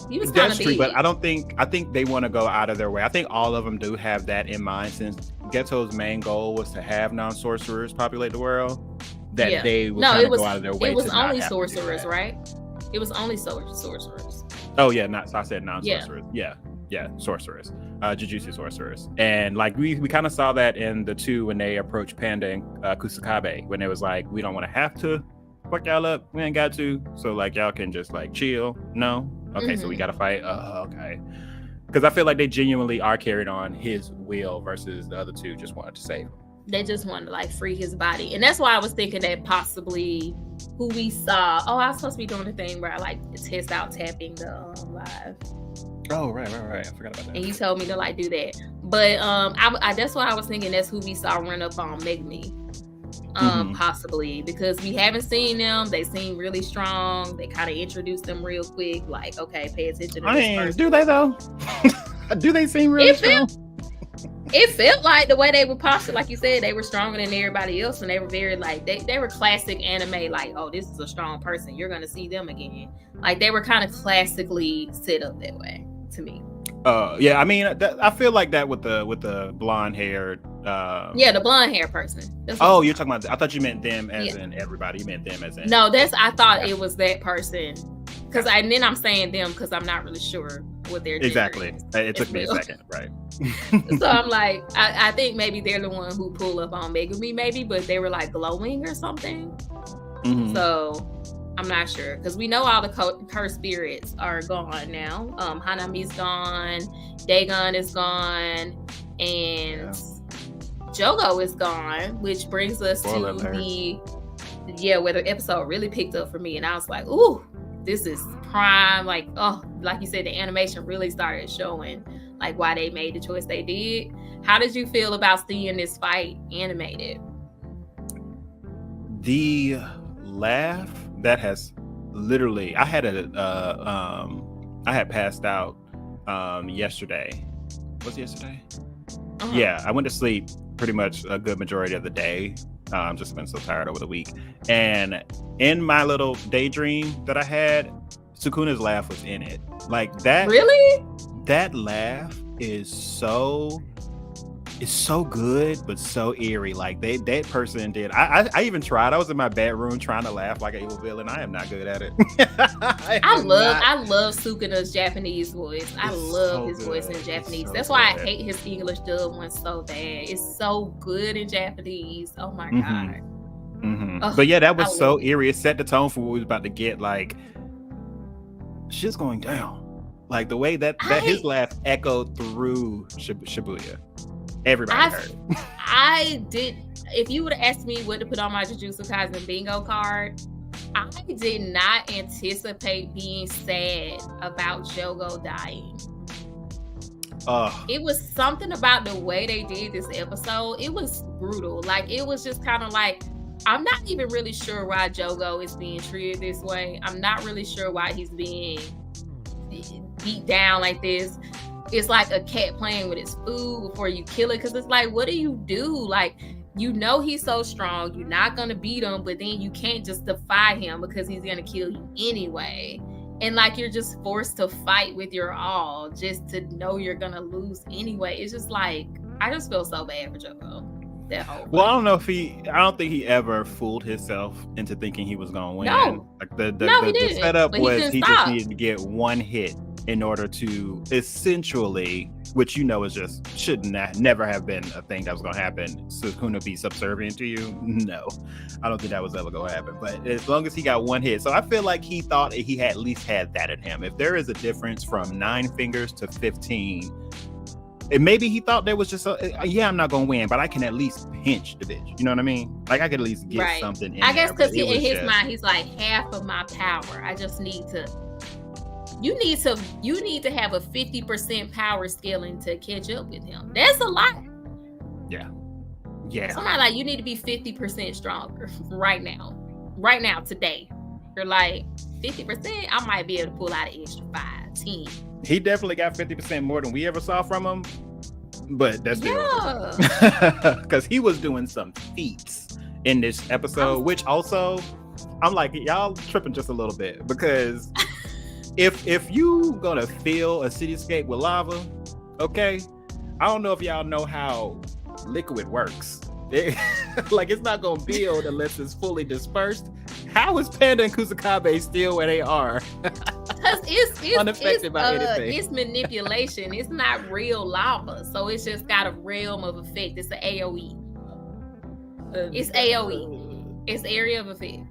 He was kind of big. But I think they want to go out of their way. I think all of them do have that in mind, since Geto's main goal was to have non-sorcerers populate the world. They would go out of their way. It was only sorcerers, right? It was only sorcerers. Oh yeah, I said non-sorcerers. Yeah, sorcerers. Jujutsu sorcerers. And like, we kind of saw that in the two when they approached Panda and Kasukabe, when it was like, we don't want to have to fuck y'all up, we ain't got to, so like, y'all can just like chill. No, okay, so we gotta fight. Okay, because I feel like they genuinely are carried on his will, versus the other two just wanted to save him. They just wanted to like free his body, and that's why I was thinking that possibly who we saw. I was supposed to be doing the thing where I like test out tapping the live. Oh right, I forgot about that. And you told me to like do that, but I that's why I was thinking that's who we saw run up on Megumi. Possibly, because we haven't seen them. They seem really strong. They kind of introduced them real quick. Like, okay, pay attention to this person. Do they though? Do they seem really strong? It felt like the way they were postured, like you said, they were stronger than everybody else, and they were very like they were classic anime. Like, oh, this is a strong person. You're gonna see them again. Like, they were kind of classically set up that way to me. I mean, I feel like that with the blonde haired. The blonde hair person. You're talking about. I thought you meant them as in everybody. You meant them as in. No, I thought it was that person. And then I'm saying them because I'm not really sure what they're exactly. It took me a second, right? So I'm like, I think maybe they're the one who pulled up on Megumi, maybe, but they were like glowing or something. So I'm not sure, because we know all the cursed spirits are gone now. Hanami's gone, Dagon is gone, and Jogo is gone, which brings us to where the episode really picked up for me, and I was like, ooh, this is prime. Like, like you said, the animation really started showing like why they made the choice they did. How did you feel about seeing this fight animated? The laugh that has literally, I had passed out yesterday. Was it yesterday? Yeah, I went to sleep pretty much a good majority of the day. Just been so tired over the week. And in my little daydream that I had, Sukuna's laugh was in it. Like that. Really? That laugh is so good, but so eerie. Like that person did. I even tried. I was in my bedroom trying to laugh like an evil villain. I am not good at it. I love Sukuna's Japanese voice. I love his voice in Japanese. That's why I hate his English dub one so bad. It's so good in Japanese. Oh my god. Ugh, but yeah, that was so eerie. It set the tone for what we was about to get. Like shit's going down. Like the way that his laugh echoed through Shibuya. Everybody heard. I did. If you would have asked me what to put on my Jujutsu Kaisen bingo card, I did not anticipate being sad about Jogo dying. It was something about the way they did this episode. It was brutal. Like it was just kind of like, I'm not even really sure why Jogo is being treated this way. I'm not really sure why he's being beat down like this. It's like a cat playing with its food before you kill it, because it's like, what do you do? Like, you know he's so strong, you're not gonna beat him, but then you can't just defy him because he's gonna kill you anyway. And like you're just forced to fight with your all just to know you're gonna lose anyway. It's just like, I just feel so bad for Jogo. That whole well, I don't think he ever fooled himself into thinking he was gonna win. No. Like the setup was he just needed to get one hit in order to essentially, which you know is just never have been a thing that was going to happen, Sukuna be subservient to you. No, I don't think that was ever going to happen. But as long as he got one hit, so I feel like he thought he had at least had that in him. If there is a difference from 9 fingers to 15, and maybe he thought there was just I'm not going to win, but I can at least pinch the bitch. You know what I mean? Like I could at least get something in I guess because in his just mind, he's like, half of my power. I just need to. You need to have a 50% power scaling to catch up with him. That's a lot. Yeah. Somebody like, you need to be 50% stronger right now. Right now, today. You're like, 50%? I might be able to pull out an extra 5, 10. He definitely got 50% more than we ever saw from him. But that's because he was doing some feats in this episode, which also, I'm like, y'all tripping just a little bit, because if you gonna fill a cityscape with lava, okay, I don't know if y'all know how liquid works. Like it's not gonna build unless it's fully dispersed. How is Panda and Kasukabe still where they are? Because it's unaffected by anything. It's manipulation. It's not real lava, so it's just got a realm of effect. It's an AOE. It's AOE. It's area of effect.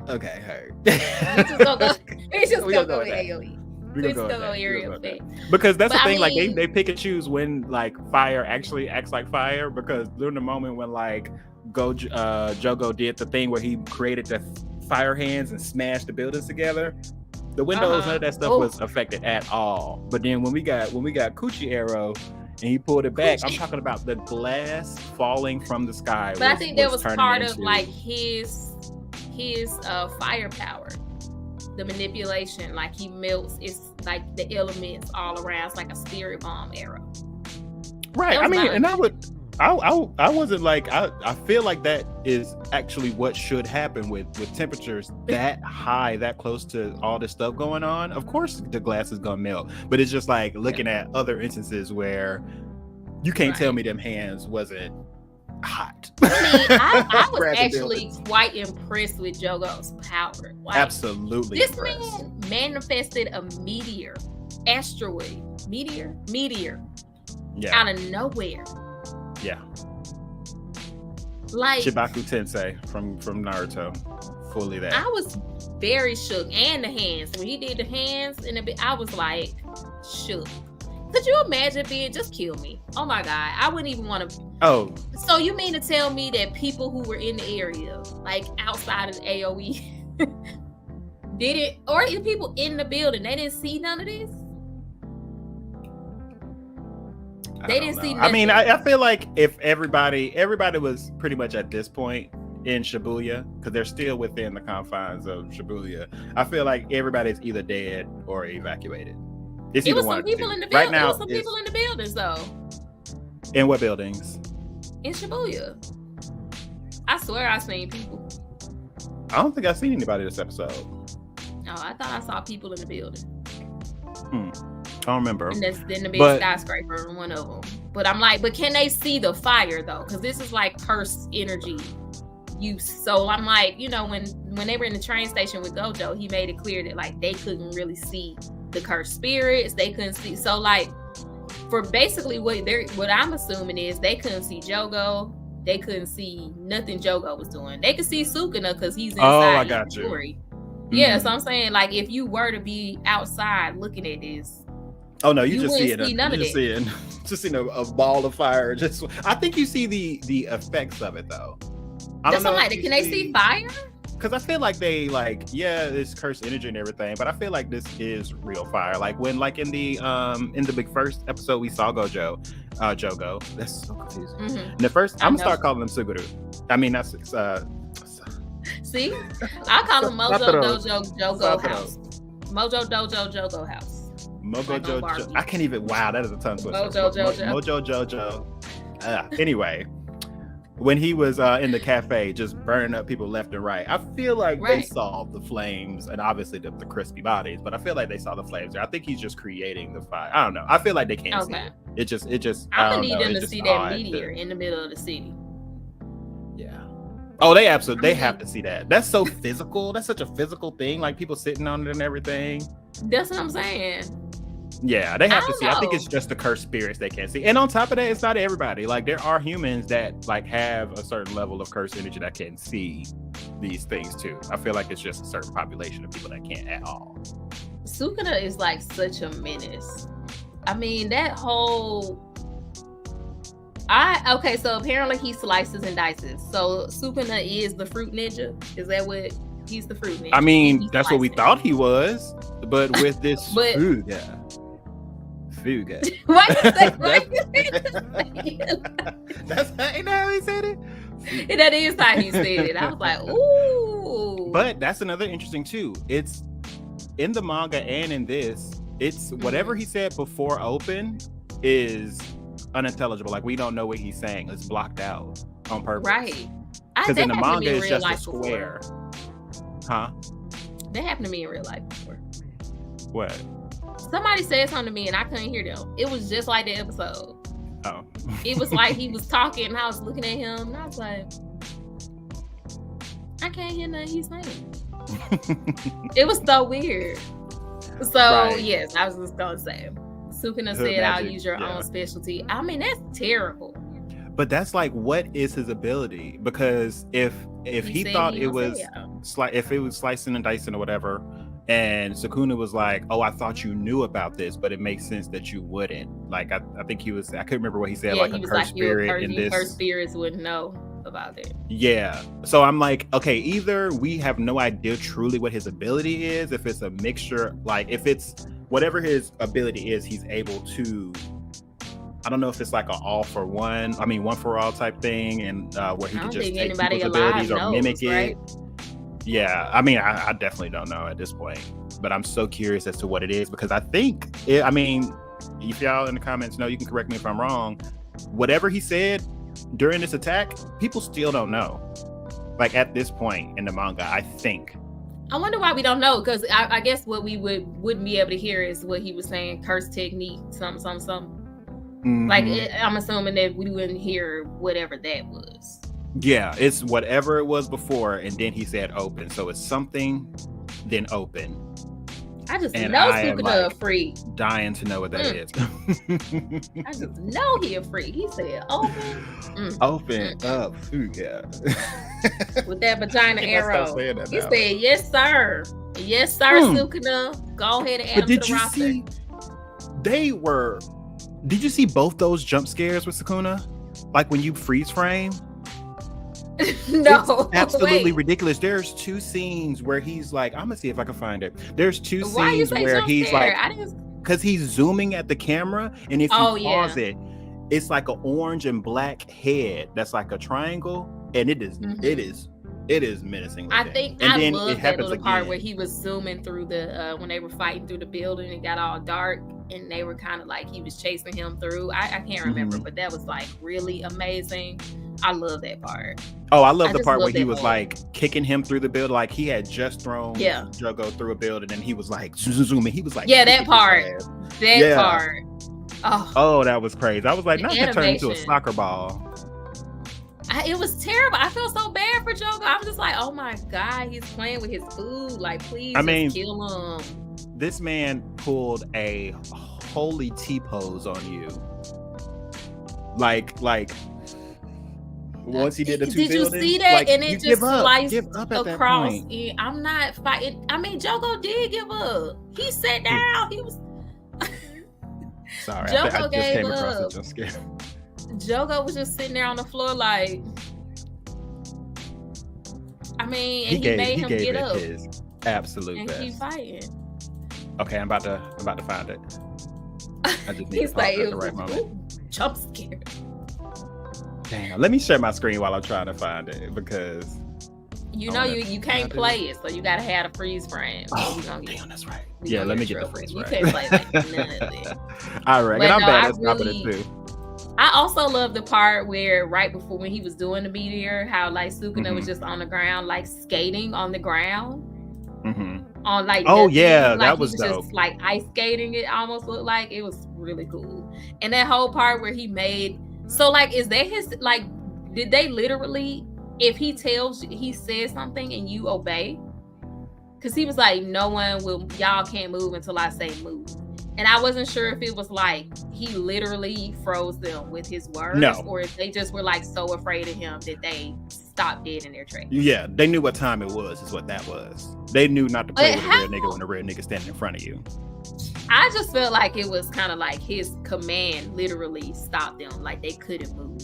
Okay, heard. It's just gonna go with AOE. It's gonna go area of effect. Because that's the thing, like they pick and choose when like fire actually acts like fire, because during the moment when like Jogo did the thing where he created the fire hands and smashed the buildings together, the windows, none of that stuff was affected at all. But then when we got Coochie Arrow and he pulled it back, I'm talking about the glass falling from the sky. But I think that was part of like his firepower, the manipulation. Like he melts, it's like the elements all around. It's like a spirit bomb arrow. Right. I mean, and I wasn't like, I feel like that is actually what should happen with temperatures that high, that close to all this stuff going on. Of course the glass is gonna melt, but it's just like looking at other instances where you can't tell me them hands wasn't hot. I mean, I was actually quite impressed with Jogo's power. Like, absolutely this impressed. Man manifested a asteroid out of nowhere. Yeah, like Shibaku Tensei from Naruto, fully that. I was very shook, and the hands, when he did the hands in a bit, I was like shook. Could you imagine just kill me? Oh my God, I wouldn't even want to. Oh, so you mean to tell me that people who were in the area, like outside of the AOE, did it, or the people in the building, they didn't see none of this? They didn't see I mean, nothing. I feel like if everybody was pretty much at this point in Shibuya, because they're still within the confines of Shibuya, I feel like everybody's either dead or evacuated. It's It was either some one of the people two. in the Right building. now, It was some people in the buildings though. in what buildings? In Shibuya. I swear I seen people. I don't think I've seen anybody this episode. Oh, I thought I saw people in the building. I don't remember. And that's then the big But- skyscraper, one of them. But I'm like, but can they see the fire though? Because this is like cursed energy use. So I'm like, you know, when they were in the train station with Gojo, he made it clear that like they couldn't really see the cursed spirits. They couldn't see. So like, for basically what I'm assuming is they couldn't see Jogo. They couldn't see nothing Jogo was doing. They could see Sukuna because he's inside. I got you. Story. Yeah, so I'm saying like if you were to be outside looking at this. Oh no, you just wouldn't see it. see none of Just it. seeing a ball of fire. Just I think you see the effects of it though. I That's don't know. what I'm like, can they see fire? Because I feel like they like, yeah, it's cursed energy and everything, but I feel like this is real fire. Like when like in the big first episode we saw Jogo. That's so confusing. Mm-hmm. In the first, I'm gonna start calling them Suguru. I mean that's See, I call them Mojo Satoru. Dojo Jogo Satoru. House. Mojo Dojo Jogo House. Mojo Like on Jojo. Barbie. I can't even. Wow, that is a tongue twister. Mojo Jojo. Mojo Jojo. Anyway, when he was in the cafe, just burning up people left and right, I feel like they Right. saw the flames and obviously the crispy bodies, but I feel like they saw the flames there. I think he's just creating the fire. I don't know. I feel like they can't see Okay. it. It just. I'm I gonna don't need know. them It's to just see that odd meteor in the middle of the city. Yeah. Oh, they absolutely. They have to see that. That's so physical. That's such a physical thing. Like people sitting on it and everything. That's what I'm saying. Yeah, they have I to don't see. I think know. it's just the cursed spirits they can't see. And on top of that, it's not everybody. Like there are humans that like have a certain level of cursed energy that can see these things too. I feel like it's just a certain population of people that can't at all. Sukuna is like such a menace. I mean, that whole okay, so apparently he slices and dices. So Sukuna is the fruit ninja. Is that what he's the fruit ninja? I mean, He that's what we slices. thought he was, but with this But- Fuga. Why you say That's ain't that how he said it? that is how he said it. I was like, ooh. But that's another interesting too. It's in the manga and in this, it's whatever he said before open is unintelligible. Like we don't know what he's saying. It's blocked out on purpose. Right. Because in the That happened to manga me in it's real just a life square. Huh? That happened to me in real life before. What? Somebody said something to me and I couldn't hear them. It was just like the episode. Oh. It was like he was talking and I was looking at him and I was like, I can't hear nothing he's saying. It was so weird. So Right. yes, I was just gonna say, Sukuna Hood said, "I'll magic, use your yeah. own specialty." I mean, that's terrible. But that's like, what is his ability? Because if he said thought he it gonna was say if it was slicing and dicing or whatever, and Sukuna was like, "Oh, I thought you knew about this, but it makes sense that you wouldn't." Like, I think he was. I couldn't remember what he said. Like he a was cursed like, "You're a spirit curse, in you this. cursed spirits wouldn't know about it." Yeah. So I'm like, okay, either we have no idea truly what his ability is, if it's a mixture, like if it's whatever his ability is, he's able to. I don't know if it's like an all for one. I mean, one for all type thing, and where he I can don't just think take anybody people's alive abilities or knows, mimic right? it. Yeah, I mean, I definitely don't know at this point, but I'm so curious as to what it is because I think, I mean, if y'all in the comments know, you can correct me if I'm wrong. Whatever he said during this attack, people still don't know. Like at this point in the manga, I think. I wonder why we don't know, because I guess what we wouldn't be able to hear is what he was saying, curse technique, something. Like I'm assuming that we wouldn't hear whatever that was. Yeah, it's whatever it was before, and then he said open. So it's something, then open. I just And know I am, Sukuna like, a freak. Dying to know what that is. I just know he a freak. He said open. Open up. Ooh, yeah. With that vagina Can I stop arrow. saying that He now? said, "Yes, sir. Yes, sir, Sukuna. Go ahead and add But him to did the you roster." see? Did you see both those jump scares with Sukuna? Like when you freeze frame? No, It's absolutely wait. ridiculous. There's two scenes where he's like, I'm gonna see if I can find it. There's two Why you scenes say where jump he's scare? like, I didn't. because he's zooming at the camera, and if you Oh, yeah. pause it, it's like an orange and black head that's like a triangle, and it is menacing. I think I love that little part where he was zooming through the when they were fighting through the building, it got all dark and they were kind of like he was chasing him through. I can't remember, but that was like really amazing. I love that part. Oh, I love the part where he was like kicking him through the building, like he had just thrown Jogo through a building, and he was like zooming. He was like, that part. That part. Oh, that was crazy. I was like, not to turn into a soccer ball. It was terrible. I felt so bad for Jogo. I was just like, oh my God, he's playing with his food. Like, please just kill him. This man pulled a holy T-pose on you. Like once he did the two buildings. Did you see that? Like, and it just sliced across. That I'm not fighting. I mean, Jogo did give up. He sat down. He was... Sorry, Jogo I just gave came up. across a jump scare. Jogo was just sitting there on the floor like... I mean, and he made him get up. His absolute and best. keep fighting. Okay, I'm about to find it. I just need to like, at the right moment. Jump scare. Damn, let me share my screen while I'm trying to find it, because you can't play it, so you gotta have a freeze frame. Damn, that's right. Yeah, let me get the freeze frame. You can't play like none of it. All right, and I'm bad at stopping it too. I also love the part where right before when he was doing the meteor, how like Sukuna was just on the ground, like skating on the ground. On like that was dope. Just like ice skating. It almost looked like it was really cool. And that whole part where he made is that his like? Did they literally? If he says something and you obey, because he was like, y'all can't move until I say move. And I wasn't sure if it was like he literally froze them with his words, or if they just were like so afraid of him that they stopped dead in their tracks. Yeah, they knew what time it was, is what that was. They knew not to play with a real nigga when a real nigga standing in front of you. I just felt like it was kind of like his command literally stopped them, like they couldn't move.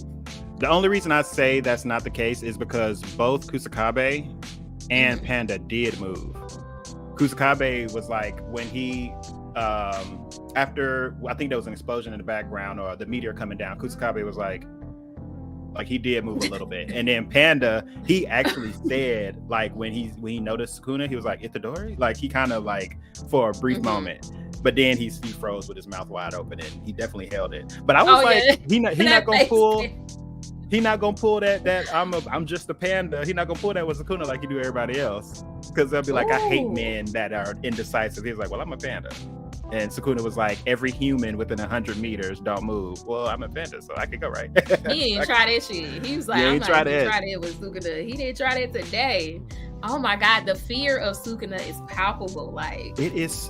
The only reason I say that's not the case is because both Kasukabe and Panda did move. Kasukabe was like, when he after I think there was an explosion in the background or the meteor coming down, Kasukabe was like he did move a little bit. And then Panda, he actually said, like, when he noticed Sukuna, he was like, "Itadori?" Like, he kind of like for a brief moment, but then he froze with his mouth wide open, and he definitely held it. But I was he not gonna pull. He not gonna pull that I'm just a panda. He not gonna pull that with Sukuna like he do everybody else, because they'll be like, I hate men that are indecisive. He's like, well, I'm a panda. And Sukuna was like, every human within 100 meters don't move. Well, I'm a panda, so I could go right. He didn't try that shit. He was like, he tried it with Sukuna. He didn't try that today. Oh my God, the fear of Sukuna is palpable. Like, it is.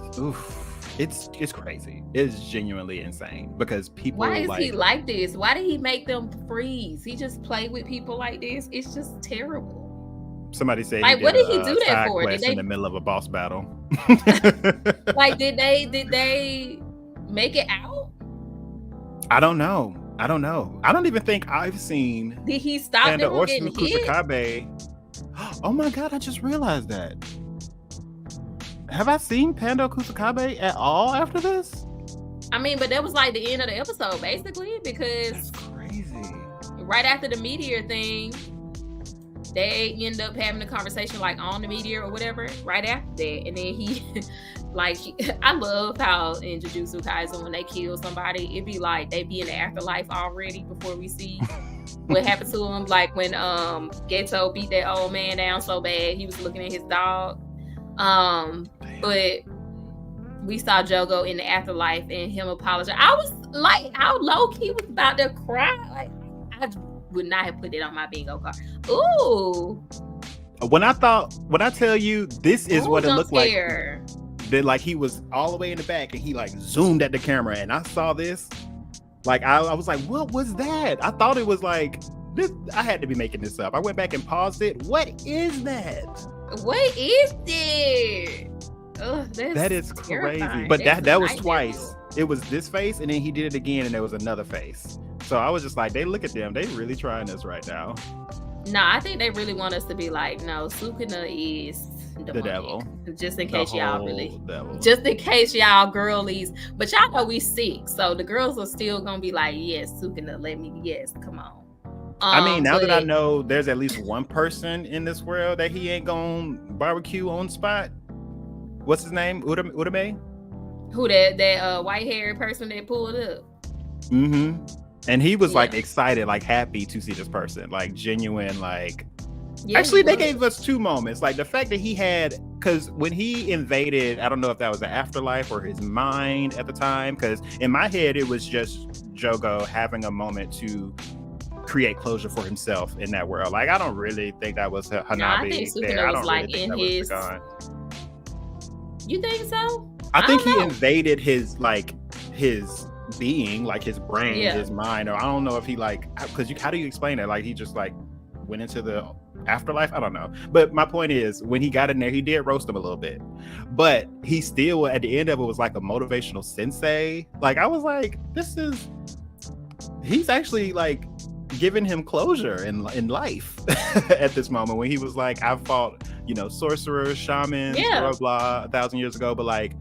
It's crazy. It's genuinely insane, because people. Why is he like this? Why did he make them freeze? He just played with people like this. It's just terrible. Somebody said, like, what did he do that for? Did they in the middle of a boss battle? Like, did they make it out? I don't know. I don't even think I've seen. Did he stop Panda them or getting Kasukabe? Oh my God! I just realized that. Have I seen Panda or Kasukabe at all after this? I mean, but that was like the end of the episode, basically, because that's crazy. Right after the meteor thing, they end up having a conversation like on the meteor or whatever. Right after that, and then I love how in Jujutsu Kaisen when they kill somebody, it'd be like they be in the afterlife already before we see what happened to them. Like when Geto beat that old man down so bad, he was looking at his dog. But we saw Jogo in the afterlife and him apologize. I was like, how low-key was about to cry. Like, I would not have put it on my bingo card. Ooh. When I tell you this is what it looked like. That like he was all the way in the back and he like zoomed at the camera and I saw this. Like I was like, what was that? I thought it was like this. I had to be making this up. I went back and paused it. What is that? What is this? That is crazy. Terrifying. But that was twice. It was this face, and then he did it again, and there was another face. So I was just like, look at them. They really trying this right now. No, I think they really want us to be like, no, Sukuna is The devil. Just in case y'all really, devil. just in case y'all girlies, but y'all know we sick, so the girls are still gonna be like, yes, Sukuna, let me, yes, come on. I mean, now that I know there's at least one person in this world that he ain't gonna barbecue on spot. What's his name? Udame? Who that white-haired person that pulled up? Mm-hmm. And he was like excited, like happy to see this person, like genuine, like. Yeah, actually, they gave us two moments. Like the fact that he had, because when he invaded, I don't know if that was the afterlife or his mind at the time, because in my head, it was just Jogo having a moment to create closure for himself in that world. Like, I don't really think that was Hanabi. No, I think Sukuna was like in his. You think so? I think he invaded his being, like his brain, his mind, or I don't know if he because how do you explain it? Like he just like went into the afterlife. I don't know, but my point is, when he got in there, he did roast him a little bit, but he still at the end of it was like a motivational sensei. Like I was like, he's actually like giving him closure in life at this moment, when he was like, I've fought sorcerers, shamans, blah blah 1,000 years ago, but like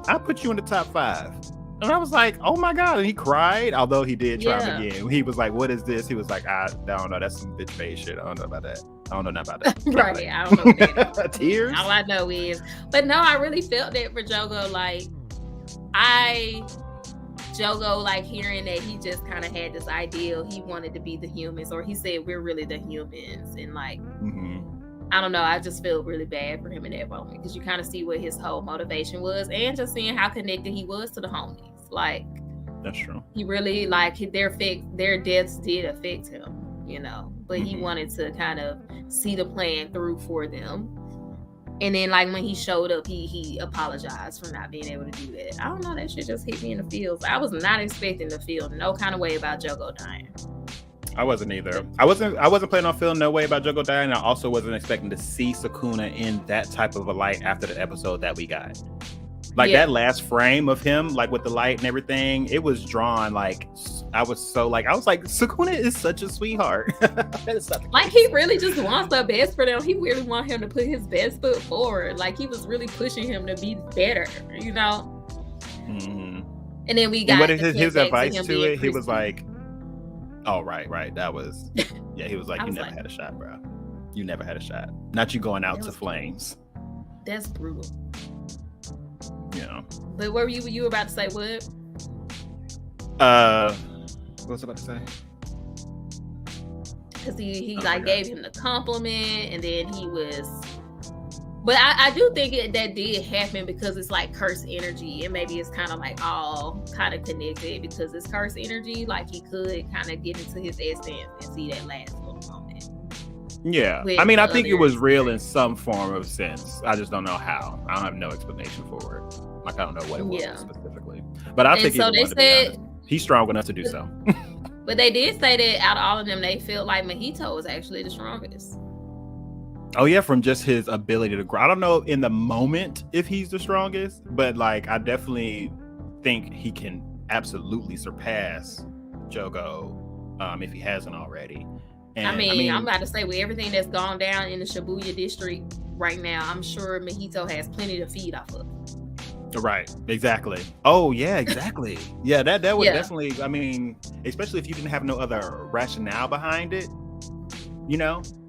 I put you in the top 5. And I was like, oh my God. And he cried, although he did try him again. He was like, what is this? He was like, I don't know. That's some bitch face shit. I don't know about that. I don't know nothing about that. Right. I don't know that. Tears? All I know is, but no, I really felt that for Jogo. Like, Jogo, like hearing that he just kind of had this ideal. He wanted to be the humans, or he said, we're really the humans. And like, I don't know. I just feel really bad for him in that moment, because you kind of see what his whole motivation was, and just seeing how connected he was to the homies. Like, that's true. He really, like, their deaths did affect him, but he wanted to kind of see the plan through for them. And then, like, when he showed up, he apologized for not being able to do that. I don't know. That shit just hit me in the feels. I was not expecting to feel no kind of way about Jogo dying. I wasn't either. I wasn't planning on feeling no way about Jogo dying. And I also wasn't expecting to see Sukuna in that type of a light after the episode that we got. Like that last frame of him, like with the light and everything, it was drawn like I was like, Sukuna is such a sweetheart. Like he really just wants the best for them. He really wants him to put his best foot forward. Like he was really pushing him to be better, Mm-hmm. And then we got what is his advice to it? He was like, oh, right. That was, he was like, you never had a shot, bro. You never had a shot. Not you going out to flames. That's brutal. Yeah. But what were you about to say? What? What was I about to say? Because he gave him the compliment, and then he was. But I do think that did happen because it's like cursed energy, and maybe it's kind of like all kind of connected because it's cursed energy. Like he could kind of get into his essence and see that last little moment. Yeah, I mean, I think it was real in some form of sense. I just don't know how. I don't have no explanation for it. Like I don't know what it was specifically. But I think he's strong enough to do so. But they did say that out of all of them, they felt like Mahito was actually the strongest. Oh yeah, from just his ability to grow. I don't know in the moment if he's the strongest, but like I definitely think he can absolutely surpass Jogo if he hasn't already. And, I mean, I'm about to say, with everything that's gone down in the Shibuya district right now, I'm sure Mahito has plenty to feed off of. Right, exactly. Oh yeah, exactly. Yeah, that would definitely. I mean, especially if you didn't have no other rationale behind it,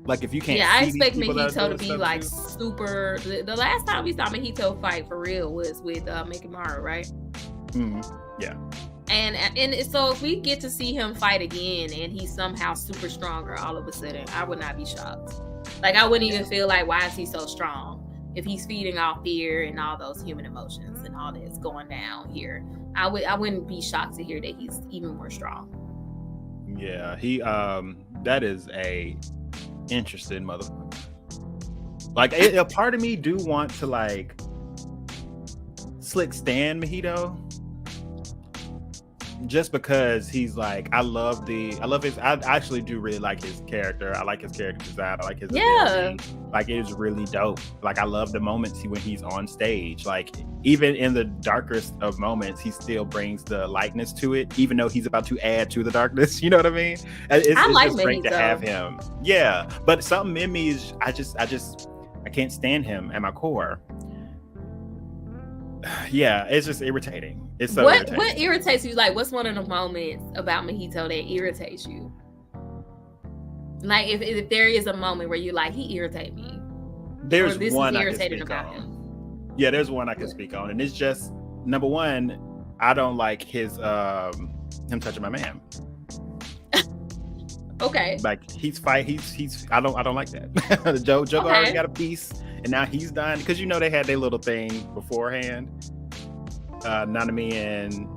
like if you can't. Yeah, I expect Mahito to be like super. The last time we saw Mahito fight for real was with Mikamaru, right? Mm-hmm. Yeah. And so if we get to see him fight again and he's somehow super stronger all of a sudden, I would not be shocked. Like I wouldn't even feel like, why is he so strong? If he's feeding off fear and all those human emotions and all that's going down here, I wouldn't be shocked to hear that he's even more strong. Yeah, he that is a interesting motherfucker. Like a part of me do want to like slick stand Mahito. Just because he's like, I actually do really like his character. I like his character design. I like his ability. Like it is really dope. Like I love the moments when he's on stage. Like even in the darkest of moments, he still brings the lightness to it, even though he's about to add to the darkness. You know what I mean? It's like just great to have him. Yeah, but something in me is I can't stand him at my core. Yeah, it's just irritating. It's so irritating. What irritates you? Like, what's one of the moments about Mahito that irritates you? Like, if there is a moment where you're like, he irritates me. There's one I can speak on. Yeah, there's one I can speak on, and it's just number one. I don't like his him touching my man. Okay. Like he's I don't like that. Jogo already got a piece, and now he's done because they had their little thing beforehand. Nanami and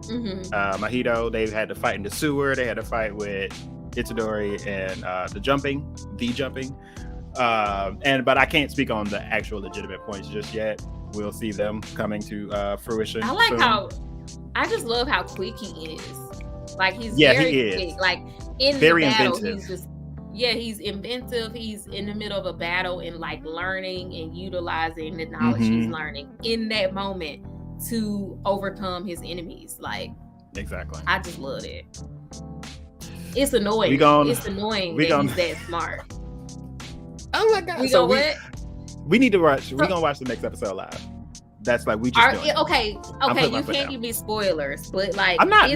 Mahito, they've had to fight in the sewer. They had to fight with Itadori and the jumping. But I can't speak on the actual legitimate points just yet. We'll see them coming to fruition. I like soon. I just love how quick he is. Like he's he very is. quick. Like in very the battle, inventive. he's inventive. He's in the middle of a battle and like learning and utilizing the knowledge he's learning in that moment to overcome his enemies. Like exactly. I just love it. It's annoying. It's annoying that he's that smart. Oh my god! We need to watch. We're gonna watch the next episode live. That's like we just doing okay. You can't give me spoilers, but like I'm not.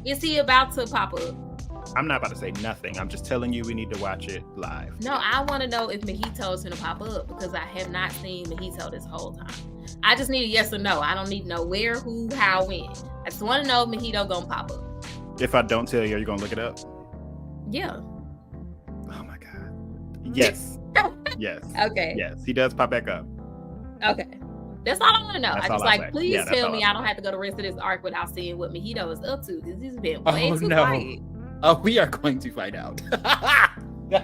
Is he about to pop up? I'm not about to say nothing. I'm just telling you we need to watch it live. No, I want to know if Mahito is gonna pop up because I have not seen Mahito this whole time. I just need a yes or no. I don't need to know where, who, how, when. I just want to know if Mahito gonna pop up. If I don't tell you, are you gonna look it up? Yeah. Oh my god. Yes. Yes. Okay. Yes, he does pop back up. Okay. That's all I want to know. That's I just like, please tell me I don't have to go the rest of this arc without seeing what Mahito is up to because he's been way too quiet. Oh, we are going to find out.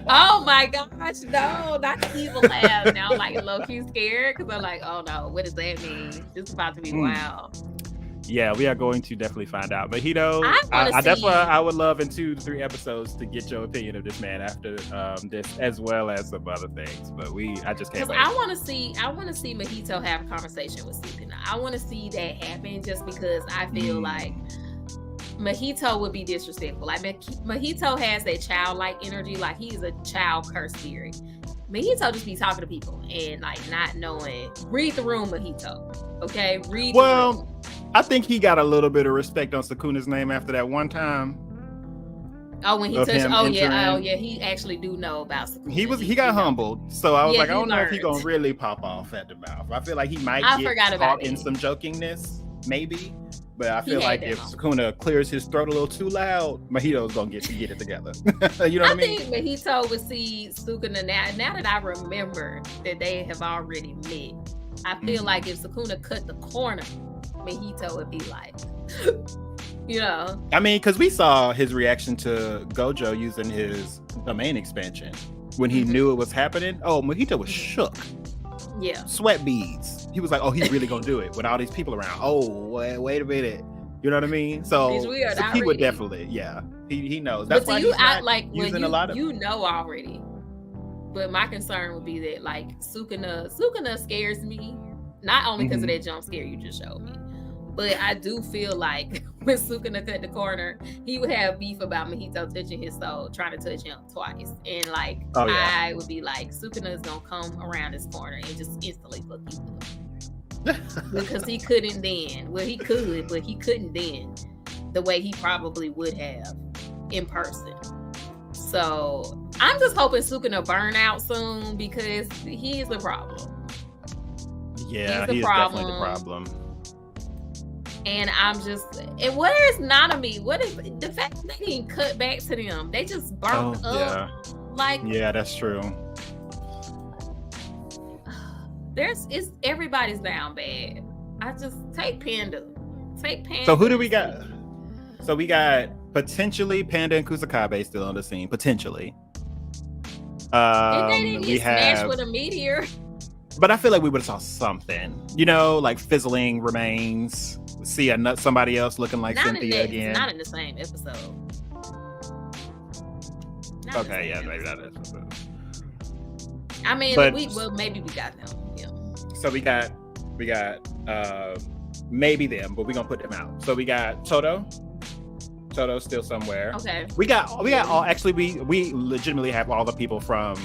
Oh my gosh, no, not the evil laugh. Now I'm like low-key scared because I'm like, oh no, what does that mean? This is about to be wild. Yeah, we are going to definitely find out. Mahito, I would love in 2 to 3 episodes to get your opinion of this man after this, as well as some other things. But I just can't wait. I want to see Mahito have a conversation with Sukuna. I want to see that happen just because I feel like Mahito would be disrespectful. Like Mahito has that childlike energy, like he's a child cursed spirit. Mahito just be talking to people and like not knowing. Read the room, Mahito. Okay, read the room. I think he got a little bit of respect on Sukuna's name after that one time. Oh, when he touched. Oh yeah. He actually do know about Sukuna. He got humbled. So I was like, I don't know if he's gonna really pop off at the mouth. I feel like he might get caught in some jokingness, maybe. But I feel like if Sukuna clears his throat a little too loud, Mahito's gonna get it together. You know what I mean? I think Mahito would see Sukuna now that I remember that they have already met. I feel like if Sukuna cut the corner, Mahito would be like, I mean, because we saw his reaction to Gojo using his domain expansion when he knew it was happening. Oh, Mahito was shook. Yeah. Sweat beads. He was like, oh, he's really gonna do it with all these people around. Oh, wait a minute. You know what I mean? So he would definitely, he knows. That's why he's not using a lot of. You know already. But my concern would be that like Sukuna scares me, not only because of that jump scare you just showed me, but I do feel like when Sukuna cut the corner, he would have beef about Mahito touching his soul, trying to touch him twice, and like I would be like, Sukuna is gonna come around this corner and just instantly fuck you up. Because he couldn't then. Well, he could, but he couldn't then the way he probably would have in person. So I'm just hoping Sukuna burn out soon because he is the problem. Yeah, he is definitely the problem. And and where is Nanami? What is the fact that they didn't cut back to them? They just burnt up. Yeah, that's true. Everybody's down bad. I just take Panda. So who do we got? So we got potentially Panda and Kasukabe still on the scene. Potentially. And they didn't get smashed with a meteor. But I feel like we would have saw something. Like fizzling remains. See somebody else looking like Cynthia again. Not in the same episode. Maybe not in this episode. I mean, maybe we got them. Yeah. So we got maybe them, but we're gonna put them out. So we got Todo's still somewhere. Okay. We got all. Actually, we legitimately have all the people from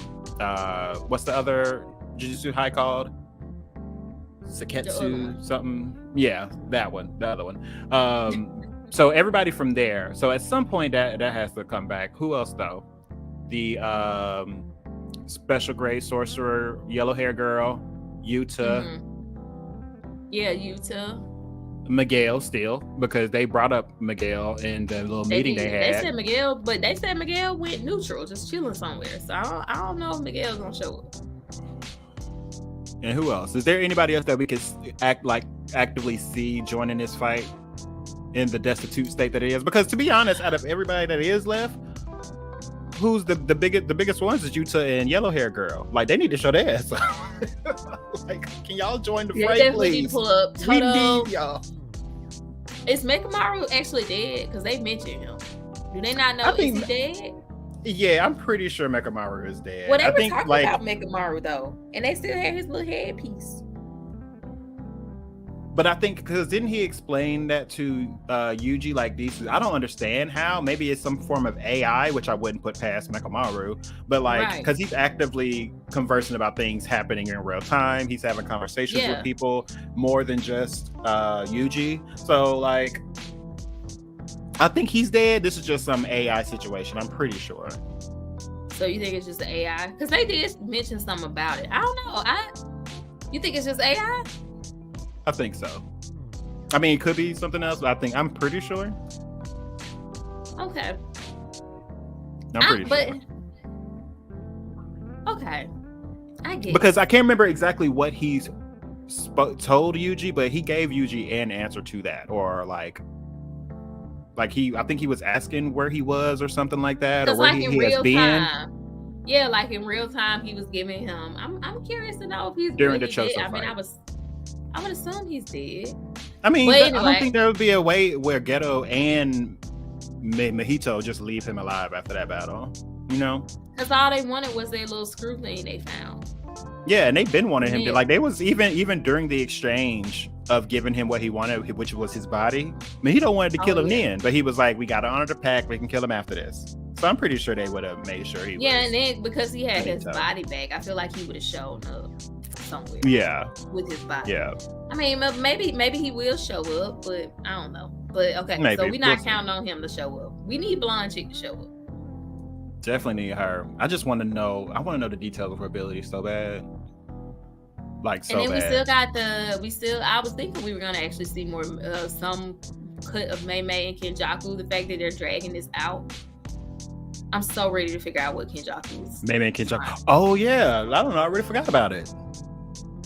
what's the other Jujutsu High called? Seketsu something. Yeah, that one. The other one. So everybody from there. So at some point that has to come back. Who else though? The special grade sorcerer, yellow hair girl, Yuta. Yeah, Yuta. Miguel still, because they brought up Miguel in the little meeting they had. They said Miguel, but they said Miguel went neutral, just chilling somewhere. So I don't know if Miguel's gonna show up. And who else? Is there anybody else that we could actively see joining this fight in the destitute state that it is? Because to be honest, out of everybody that is left, who's the biggest ones is Yuta and yellow hair girl. Like, they need to show their ass. Like, can y'all join the fray, please? Pull up. We need y'all. Is Megumi actually dead? Because they mentioned him. Do they not know? Is he dead? Yeah, I'm pretty sure Megumi is dead. Well, they were talking about Megumi though, and they still had his little headpiece. But I think, because didn't he explain that to Yuji, like, these, I don't understand how, maybe it's some form of AI, which I wouldn't put past Megumi, but like, because he's actively conversing about things happening in real time. He's having conversations with people more than just Yuji. So like, I think he's dead. This is just some AI situation, I'm pretty sure. So you think it's just the AI? Because they did mention something about it. I don't know. You think it's just AI? I think so. I mean, it could be something else, but I'm pretty sure. Okay. I'm pretty sure. Okay. I get because I can't remember exactly what he's told Yuji, but he gave Yuji an answer to that, or like I think he was asking where he was or something like that, or where like he has been. Yeah, like in real time, he was giving him. I'm curious to know if he's during really the Choso dead. fight. I would assume he's dead. I mean, anyway, I don't think there would be a way where Geto and Mahito just leave him alive after that battle, you know? Because all they wanted was their little screw thing they found. Yeah, and they've been wanting him to, like, they was even during the exchange of giving him what he wanted, which was his body, Mahito wanted to kill him then, but he was like, we got to honor the pact, we can kill him after this. So I'm pretty sure they would have made sure he was. Yeah, and then because he had his body back, I feel like he would have shown up somewhere. Yeah. With his body. Yeah. I mean, maybe he will show up, but I don't know. But okay, maybe. So we're not counting on him to show up. We need Blonde Chick to show up. Definitely need her. I just want to know. I want to know the details of her ability so bad. Like, so bad. And then we still got I was thinking we were gonna actually see more some cut of Mei Mei and Kenjaku. The fact that they're dragging this out. I'm so ready to figure out what Kenjaku is. Mei Mei and Kenjaku. Oh yeah, I don't know. I really forgot about it.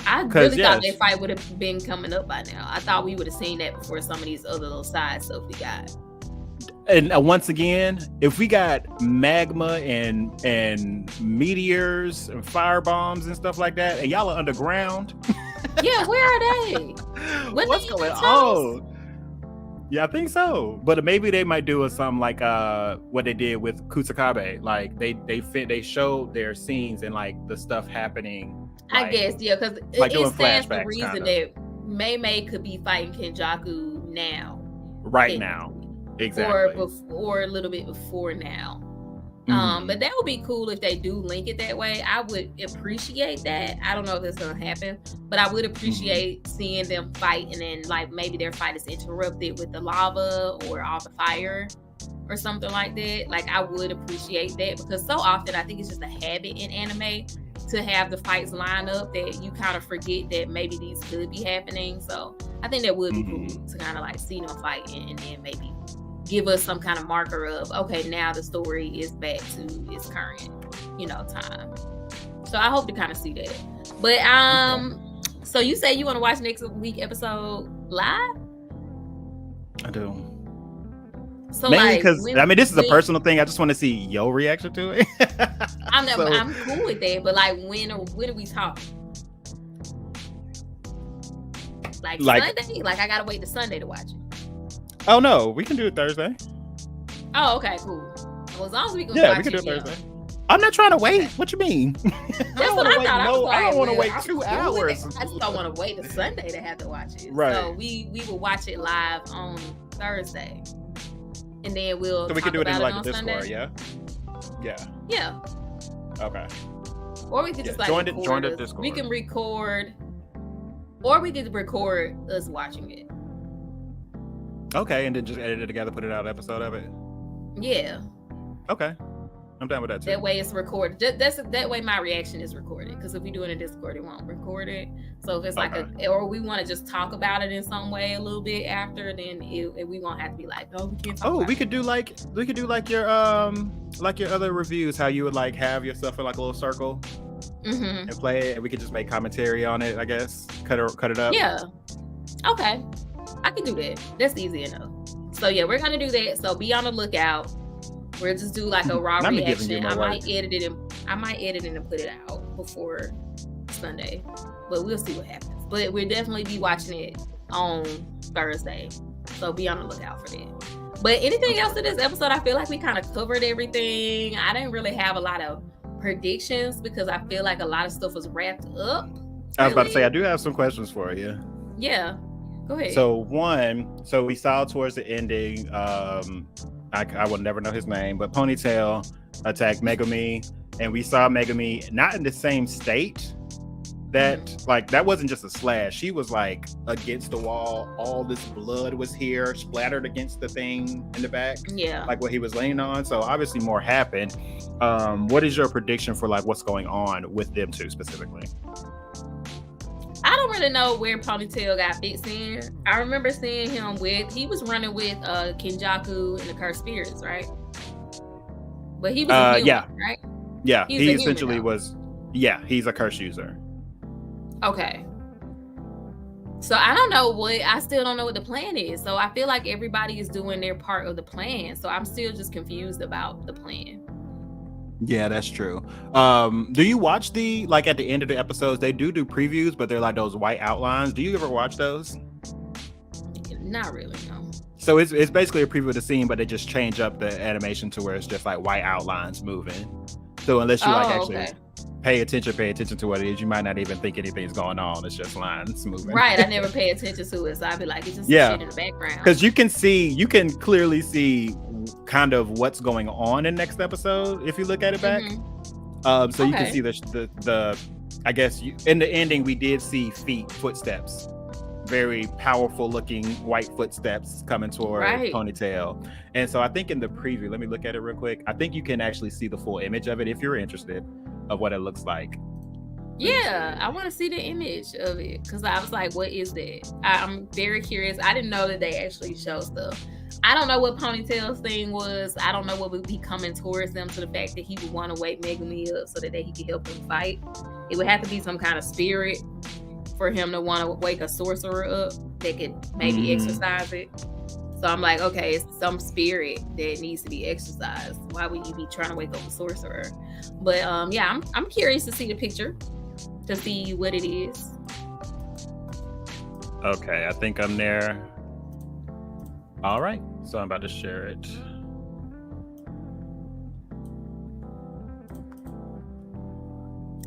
I really thought that fight would have been coming up by now. I thought we would have seen that before some of these other little side stuff we got. And once again, if we got magma and meteors and fire bombs and stuff like that, and y'all are underground. Yeah, where are they? What's going on? Yeah, I think so. But maybe they might do something like what they did with Kasukabe. Like they showed their scenes and like the stuff happening. I guess, yeah, because like it stands the reason that Mei Mei could be fighting Kenjaku now. Right now. Exactly. Or a little bit before now. But that would be cool if they do link it that way. I would appreciate that. I don't know if that's gonna happen, but I would appreciate seeing them fight, and then like maybe their fight is interrupted with the lava or all the fire or something like that. Like, I would appreciate that, because so often I think it's just a habit in anime to have the fights line up that you kind of forget that maybe these could be happening. So I think that would be cool to kind of like see them fight and then maybe give us some kind of marker of, okay, now the story is back to its current, time. So I hope to kind of see that. But so you say you want to watch next week episode live? I do. So mainly because this is a personal thing. I just want to see your reaction to it. I'm cool with that, but like when are we talking? Like Sunday? Like I gotta wait to Sunday to watch it. Oh no, we can do it Thursday. Oh, okay, cool. Well, as long as we can we can do it Thursday. I'm not trying to wait. What you mean? That's what I thought. I don't want to wait 2 hours. I just don't want to wait to Sunday to have to watch it. Right. So we will watch it live on Thursday. And then we can do it in like the Discord, Sunday. yeah? Yeah. Okay. Or we could just like join record the us. Discord. We can record, or we could record us watching it. Okay, and then just edit it together, put it out an episode of it. Yeah. Okay, I'm down with that too. That way it's recorded. That way my reaction is recorded. Because if we do it in Discord, it won't record it. So if it's like or we want to just talk about it in some way a little bit after, then we won't have to be like, no, we can't talk about we could do like your other reviews, how you would like have yourself in like a little circle and play it, and we could just make commentary on it, I guess. Cut it up. Yeah. Okay. I can do that. That's easy enough. So yeah, we're gonna do that. So be on the lookout. We'll just do like a raw reaction. I might edit it and put it out before Sunday, but we'll see what happens. But we'll definitely be watching it on Thursday, so be on the lookout for that. But anything else in this episode, I feel like we kind of covered everything. I didn't really have a lot of predictions because I feel like a lot of stuff was wrapped up. I was about to say, I do have some questions for you. Yeah, go ahead. So we saw towards the ending, I will never know his name, but Ponytail attacked Megumi, and we saw Megumi not in the same state. That wasn't just a slash. She was like against the wall. All this blood was here, splattered against the thing in the back. Yeah, like what he was laying on. So obviously more happened. What is your prediction for like what's going on with them two specifically? I don't really know where Ponytail got fixed in. I remember seeing him he was running with Kenjaku and the Cursed Spirits, right? But he was a human, right? Yeah, he essentially was. Yeah, he's a curse user. Okay. So I don't know I still don't know what the plan is. So I feel like everybody is doing their part of the plan. So I'm still just confused about the plan. Yeah, that's true. Do you watch at the end of the episodes, they do previews, but they're like those white outlines. Do you ever watch those? Not really, no. So it's basically a preview of the scene, but they just change up the animation to where it's just like white outlines moving. So unless you actually pay attention to what it is, you might not even think anything's going on. It's just lines moving. Right. I never pay attention to it, so I'd be like, it's just shit in the background. Because you can clearly see kind of what's going on in next episode if you look at it back. So you can see the I guess in the ending we did see footsteps, very powerful looking white footsteps coming toward Ponytail. And so I think in the preview, let me look at it real quick. I think you can actually see the full image of it if you're interested of what it looks like. Yeah, I want to see the image of it because I was like, what is that? I'm very curious. I didn't know that they actually show stuff. I don't know what Ponytail's thing was. I don't know what would be coming towards them to the fact that he would want to wake Megumi up so that he could help him fight. It would have to be some kind of spirit for him to want to wake a sorcerer up that could maybe exercise it. So I'm like, okay, it's some spirit that needs to be exercised. Why would you be trying to wake up a sorcerer? But yeah, I'm curious to see the picture to see what it is. Okay, I think I'm there. All right, so I'm about to share it.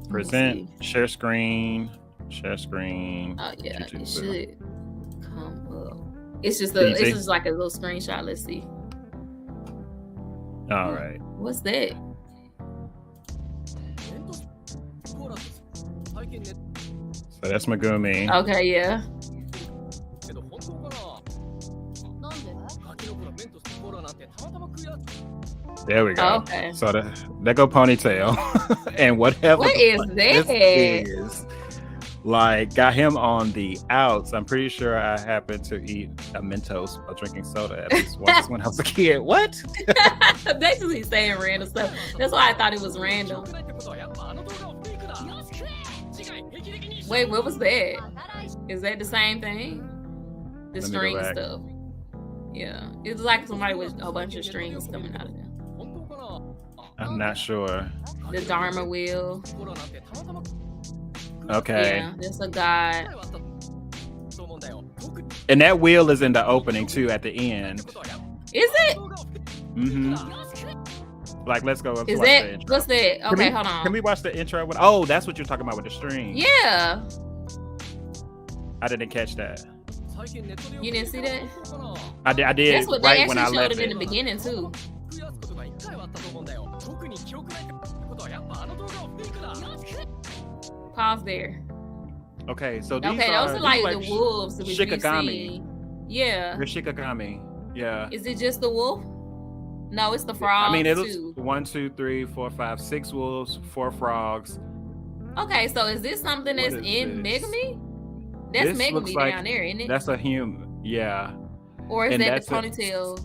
Present, share screen. Oh yeah, Jujutsu. It should come up. It's just like a little screenshot. Let's see. All right. What's that? So that's Megumi. Okay, yeah. There we go. Okay. So there go Ponytail. And whatever. What is that? Is, like, got him on the outs. I'm pretty sure I happened to eat a Mentos while drinking soda at least once when I was a kid. What? Basically saying random stuff. That's why I thought it was random. Wait, what was that? Is that the same thing? The string stuff. Yeah. It's like somebody with a bunch of strings coming out of them. I'm not sure. The Dharma wheel. Okay. Yeah, there's a god. And that wheel is in the opening too at the end. Is it? Mm-hmm. Like, let's go. Is that? What's that? Okay, hold on. Can we watch the intro? Oh, that's what you're talking about with the string. Yeah. I didn't catch that. You didn't see that? I did. That's what they actually showed it in the beginning too. Pause there. Okay, so these those are like the wolves that we Shikigami. see. Yeah. They're Shikigami. Yeah. Is it just the wolf? No, it's the frogs. I mean, it was too. 1, 2, 3, 4, 5, 6 wolves, 4 frogs. Okay, so is this something that's in Megumi? That's Megumi down there, isn't it? That's a human. Yeah. Or is that the Ponytail?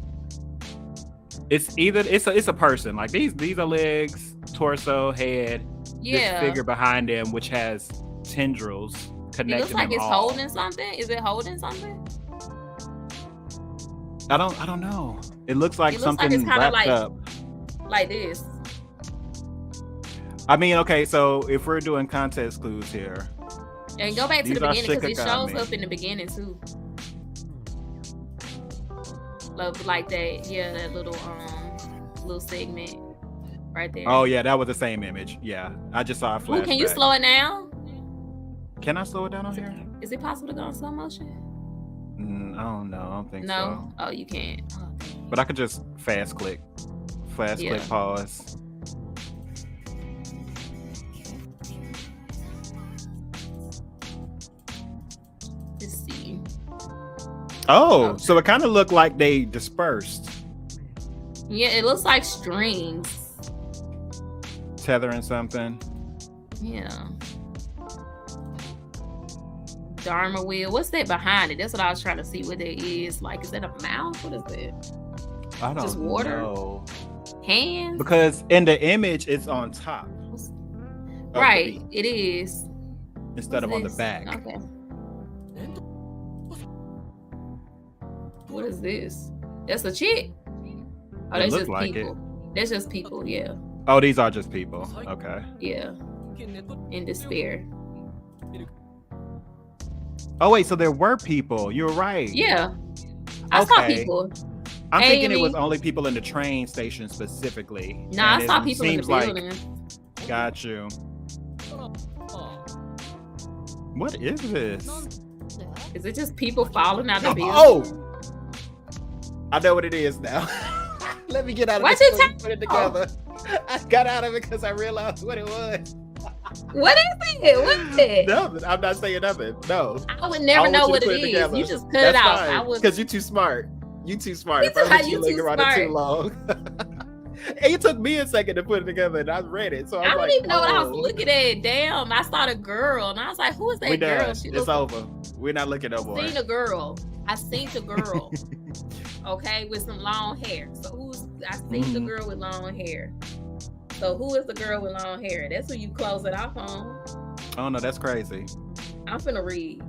It's a person. Like these are legs, torso, head. Yeah. This figure behind them, which has tendrils connecting them all. It looks like it's holding something. Is it holding something? I don't know. It looks like something it's wrapped like, up. Like this. I mean, okay, so if we're doing context clues here. And go back to the beginning because it shows up in the beginning too. Like that, yeah, that little segment right there. Oh yeah, that was the same image. Yeah, I just saw a flash. Can you slow it down? Can I slow it down on here? Is it possible to go in slow motion? I don't know. I don't think so. No? Oh, you can't. Oh, but I could just fast click, pause. Let's see. Oh, okay. So it kind of looked like they dispersed. Yeah, it looks like strings. Tethering something. Yeah. Dharma wheel. What's that behind it? That's what I was trying to see what that is. Like, is that a mouth? What is that? I don't Just water? know. Hands? Because in the image, it's on top. Right, it is. Instead of on the back. Okay. What is this? That's a chick? Oh, that's just like people. That's just people, yeah. Oh, these are just people. Okay. Yeah. In despair. Oh, wait, so there were people. You're right. Yeah. I saw people. I'm thinking it was only people in the train station specifically. Nah, I saw people in the building. Got you. What is this? Is it just people falling out of the building? Oh! I know what it is now. Let me get out of this and put it together. I got out of it because I realized what it was. What is it? What is it? No, I'm not saying nothing. No. I would never know what it is. Together. You just cut it out. Because you're too smart. You too smart. If I let you linger on it too long. And it took me a second to put it together, and I read it. So I don't even know what I was looking at. Damn, I saw the girl, and I was like, "Who is that girl?" It's over. We're not looking no more. I seen a girl. Okay, with some long hair. So I seen the girl with long hair. So who is the girl with long hair? That's who you close it off on. Oh no, that's crazy. I'm finna read.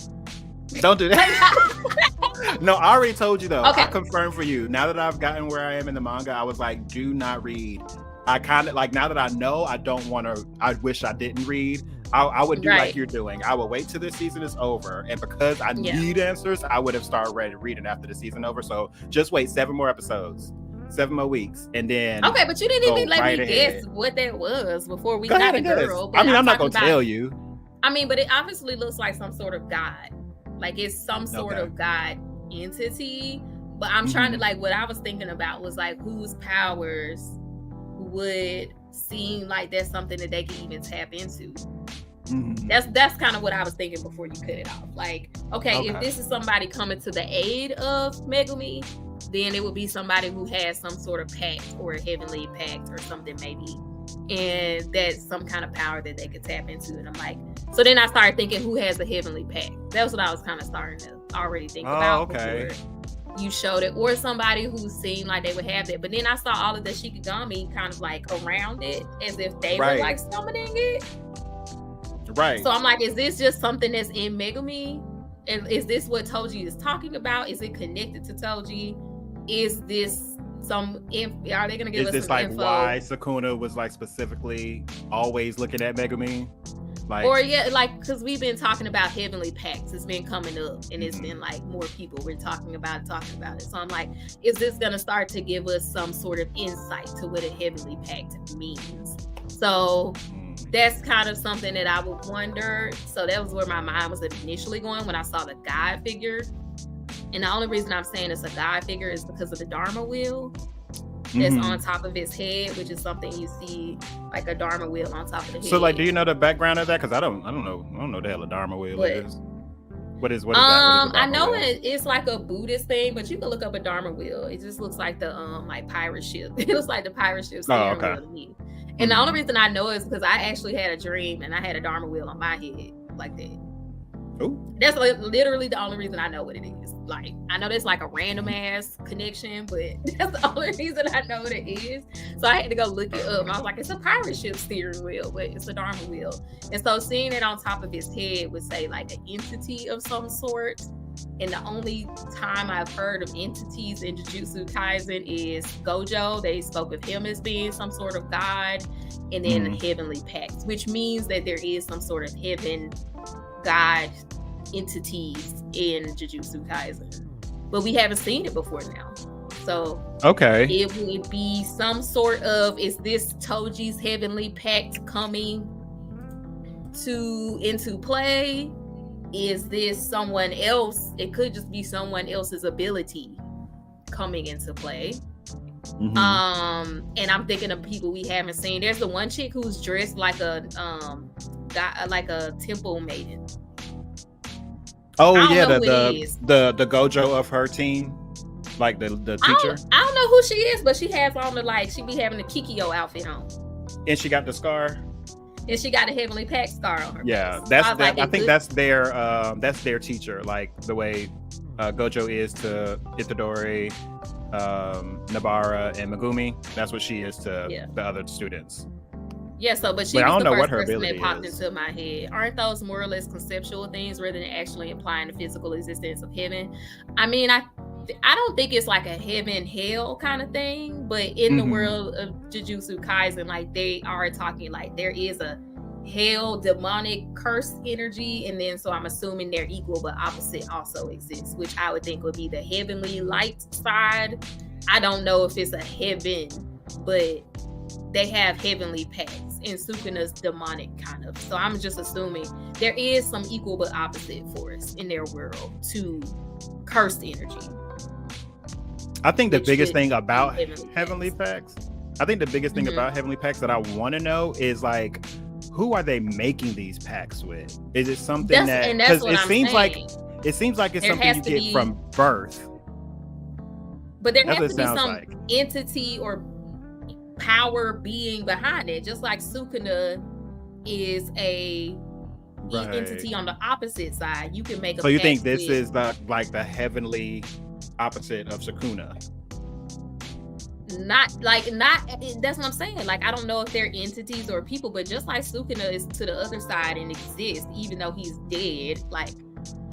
Don't do that. No, I already told you though. Okay. I confirmed for you. Now that I've gotten where I am in the manga, I was like, do not read. I kind of like, now that I know, I don't want to, I wish I didn't read. I would do like you're doing. I would wait till the season is over. And because I need answers, I would have started reading after the season over. So just wait 7 more episodes. 7 more weeks, and then okay, but you didn't even let me guess what that was before we got the girl. I mean, I'm not gonna tell you. I mean, but it obviously looks like some sort of god, like it's some sort of god entity. But I'm trying to like what I was thinking about was like whose powers would seem like that's something that they can even tap into. That's kind of what I was thinking before you cut it off. Like, okay, if this is somebody coming to the aid of Megumi, then it would be somebody who has some sort of pact or a heavenly pact or something maybe. And that's some kind of power that they could tap into. And I'm like, so then I started thinking who has a heavenly pact. That's what I was kind of starting to already think about before you showed it. Or somebody who seemed like they would have that. But then I saw all of the Shikigami kind of like around it as if they were like summoning it. Right. So I'm like, is this just something that's in Megumi? And is this what Toji is talking about? Is it connected to Toji? Is this are they gonna give us some info? Why Sukuna was like specifically always looking at Megumi? Like, or because we've been talking about heavenly pacts. It's been coming up and it's been like more people we're talking about it. So I'm like, is this gonna start to give us some sort of insight to what a heavenly pact means? So that's kind of something that I would wonder. So that was where my mind was initially going when I saw the god figure. And the only reason I'm saying it's a god figure is because of the Dharma wheel. that's on top of his head, which is something you see like a Dharma wheel on top of the head. So, like, do you know the background of that? Because I don't know the hell a Dharma wheel is. What is that? I know it's like a Buddhist thing, but you can look up a Dharma wheel. It just looks like the like pirate ship. It looks like the pirate ship steering wheel to me. And the only reason I know is because I actually had a dream and I had a Dharma wheel on my head like that. Ooh. That's literally the only reason I know what it is. Like, I know that's like a random ass connection, but that's the only reason I know what it is. So I had to go look it up. And I was like, it's a pirate ship steering wheel, but it's a Dharma wheel. And so seeing it on top of his head would say like an entity of some sort. And the only time I've heard of entities in Jujutsu Kaisen is Gojo. They spoke of him as being some sort of god, and then heavenly pacts, which means that there is some sort of heaven god entities in Jujutsu Kaisen, but we haven't seen it before now. So it would be some sort of, is this Toji's heavenly pact coming into play? Is this someone else? It could just be someone else's ability coming into play. And I'm thinking of people we haven't seen. There's the one chick who's dressed like a temple maiden. Oh yeah, the Gojo of her team, like the teacher. I don't know who she is, but she has on she be having the Kikyo outfit on, and she got the scar, and she got a heavenly pact scar on her. Yeah, face. I think that's their teacher, like the way Gojo is to Itadori, Nabara, and Megumi. That's what she is to the other students. Yeah, but she was the first person that popped into my head. Aren't those more or less conceptual things rather than actually implying the physical existence of heaven? I mean, I don't think it's like a heaven hell kind of thing, but in the world of Jujutsu Kaisen, like they are talking like there is a hell, demonic, cursed energy, and then so I'm assuming they're equal but opposite also exists, which I would think would be the heavenly light side. I don't know if it's a heaven, but they have heavenly paths, and Sukuna's demonic kind of. So I'm just assuming there is some equal but opposite force in their world to cursed energy. I think the biggest thing about heavenly pacts, about heavenly pacts that I want to know is like, who are they making these pacts with? Is it something because it seems like it's something you get from birth. But there has to be some entity or power being behind it, just like Sukuna is a entity on the opposite side. You can make a. So you think this is like the heavenly opposite of Sukuna? Not that's what I'm saying. Like, I don't know if they're entities or people, but just like Sukuna is to the other side and exists, even though he's dead. Like,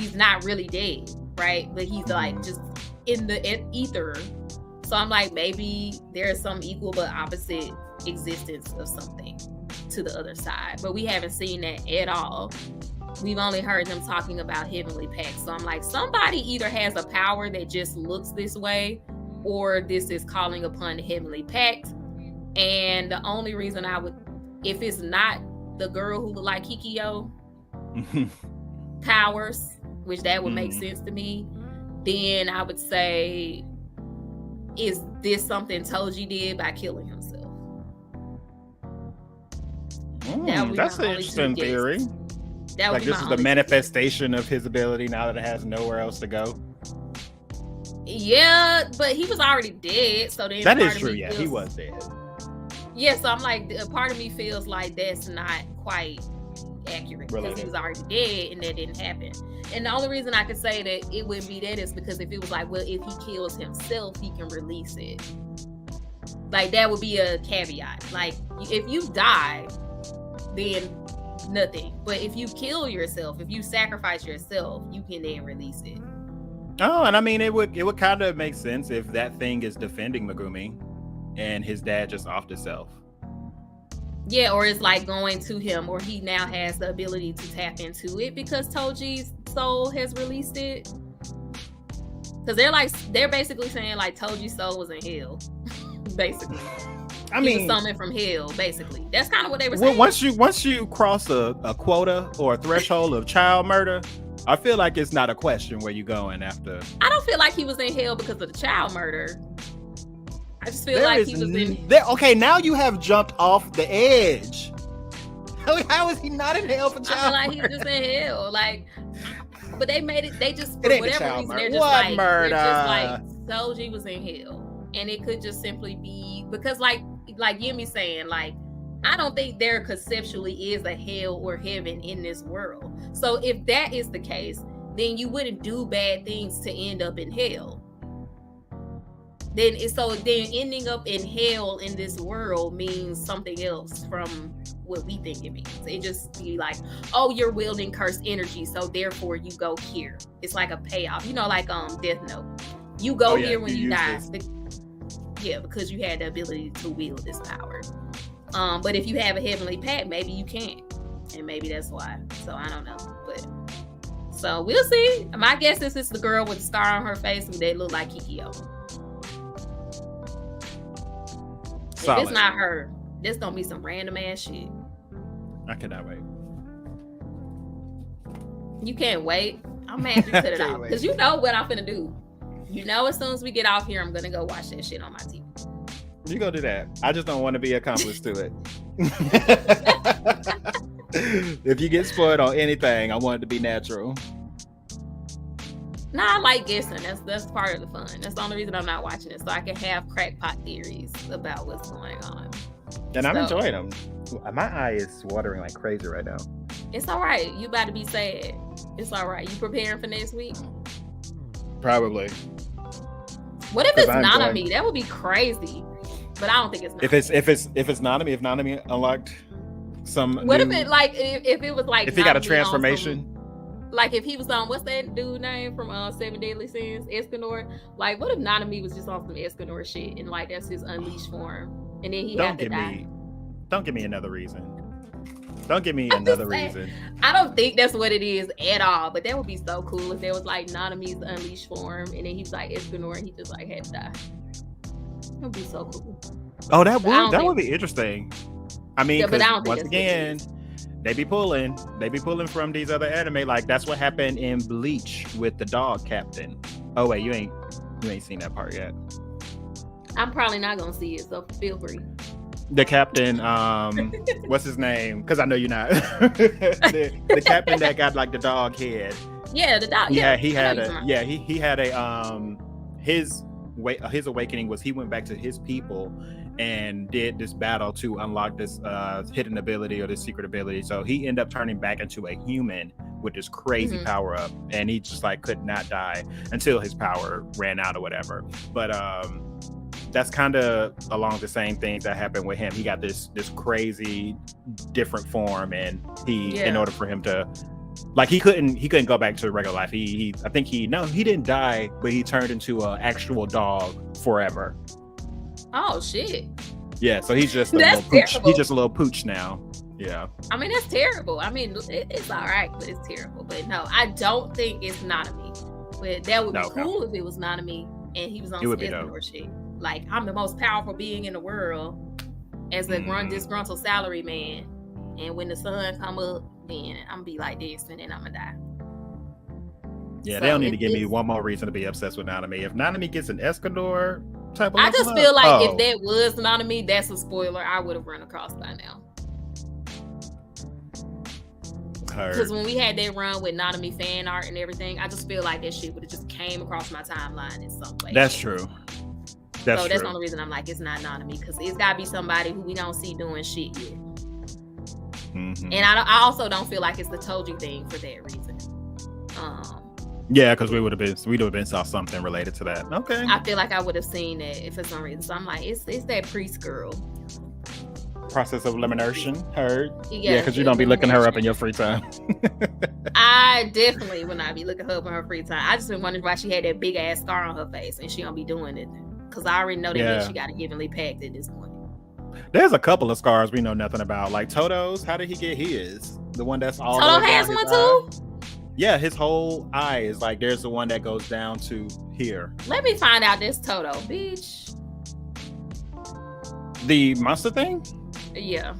he's not really dead, right? But he's like just in the ether. So I'm like, maybe there's some equal but opposite existence of something to the other side. But we haven't seen that at all. We've only heard them talking about heavenly pacts. So I'm like, somebody either has a power that just looks this way, or this is calling upon the heavenly pact. And the only reason I would, if it's not the girl who look like Kikyo powers, which that would make sense to me, then I would say, is this something Toji did by killing himself? That's an interesting theory. Like, this is the manifestation of his ability now that it has nowhere else to go. Yeah, but he was already dead, so then that is true. Yeah, he was dead. Yeah, so I'm like, a part of me feels like that's not quite accurate because he was already dead and that didn't happen. And the only reason I could say that it wouldn't be that is because if it was like, well, if he kills himself, he can release it. Like, that would be a caveat. Like, if you die, then nothing. But if you kill yourself, if you sacrifice yourself, you can then release it. Oh, and I mean, it would kind of make sense if that thing is defending Megumi and his dad just offed himself. Yeah, or it's like going to him, or he now has the ability to tap into it because Toji's soul has released it. Because they're basically saying like Toji's soul was in hell, basically. I mean, he was summoned from hell, basically. That's kind of what they were saying. Once you cross a quota or a threshold of child murder, I feel like it's not a question where you going after. I don't feel like he was in hell because of the child murder. I just feel like he was in. Okay, now you have jumped off the edge. How is he not in hell for child I feel like murder? he's just in hell. Like, but they made it. They just for It ain't whatever reason they're just what like murder? they're just like Toji was in hell, and it could just simply be because like Yumi saying like I don't think there conceptually is a hell or heaven in this world. So if that is the case, then you wouldn't do bad things to end up in hell. Then ending up in hell in this world means something else from what we think it means. It just be like, oh, you're wielding cursed energy, so therefore you go here. It's like a payoff, like Death Note. You go here when you die. Because you had the ability to wield this power. But if you have a heavenly pact, maybe you can't, and maybe that's why. So I don't know, but so we'll see. My guess is it's the girl with the scar on her face and they look like Kikyo. Solid. If it's not her, this gonna be some random ass shit. I cannot wait. You can't wait? I'm mad you cut it off because you know what I'm finna do. As soon as we get off here, I'm gonna go watch that shit on my TV. You go do that. I just don't want to be accomplice to it. If you get spoiled on anything, I want it to be natural. Nah, I like guessing. That's part of the fun. That's the only reason I'm not watching it, so I can have crackpot theories about what's going on. And I'm enjoying them. My eye is watering like crazy right now. It's all right. You about to be sad. It's all right. You preparing for next week? Probably. What if it's Nanami? That would be crazy. But I don't think it's Nanami. If it's Nanami, if Nanami unlocked some. What if it if it was like if he got a transformation? Like if he was on what's that dude name from Seven Deadly Sins, Escanor? Like what if Nanami was just on some Escanor shit and like that's his unleashed form, and then he had to die? Don't give me another reason. Don't give me another reason. I don't think that's what it is at all. But that would be so cool if there was like Nanami's unleashed form, and then he was like Escanor, and he just like had to die. That would be so cool. Oh, that would be interesting. I mean, but I don't think once again, they be pulling from these other anime. Like that's what happened in Bleach with the dog captain. Oh wait, you ain't seen that part yet. I'm probably not gonna see it, so feel free. The captain, what's his name? Because I know you're not. the captain that got like the dog head. Yeah, the dog. He had a his awakening was he went back to his people and did this battle to unlock this hidden ability or this secret ability. So he ended up turning back into a human with this crazy power up, and he just like could not die until his power ran out or whatever. But that's kind of along the same things that happened with him. He got this crazy different form, and in order for him to like he couldn't go back to regular life. He didn't die, but he turned into an actual dog forever. Oh shit. Yeah, so he's just a little pooch. He's just a little pooch now. Yeah. I mean, that's terrible. I mean, it's all right, but it's terrible. But no, I don't think it's Nanami. But that would be cool if it was Nanami and he was on some Escanor shit. Like, I'm the most powerful being in the world as a disgruntled salary man. And when the sun come up, then I'm gonna be like this, and then I'm gonna die. Yeah, they don't need to give me one more reason to be obsessed with Nanami. If Nanami gets an Escanor type of I just feel like if that was Nanami, that's a spoiler I would have run across by now. Because when we had that run with Nanami fan art and everything, I just feel like that shit would have just came across my timeline in some way. That's true. That's the only reason I'm like, it's not Nanami, because it's got to be somebody who we don't see doing shit yet. And I also don't feel like it's the Toji thing for that reason. Yeah, because we would have been saw something related to that. Okay. I feel like I would have seen that if for some reason. So I'm like, it's that priest girl. Process of elimination. Heard. Yeah, because you don't be looking her up in your free time. I definitely would not be looking her up in her free time. I just been wondering why she had that big ass scar on her face and she don't be doing it. Because I already know that she got a heavenly pact at this point. There's a couple of scars we know nothing about. Like Toto's, how did he get his? The one that's all Toto has one too? Yeah, his whole eye is like, there's the one that goes down to here. Let me find out this Toto, bitch. The monster thing? Yeah.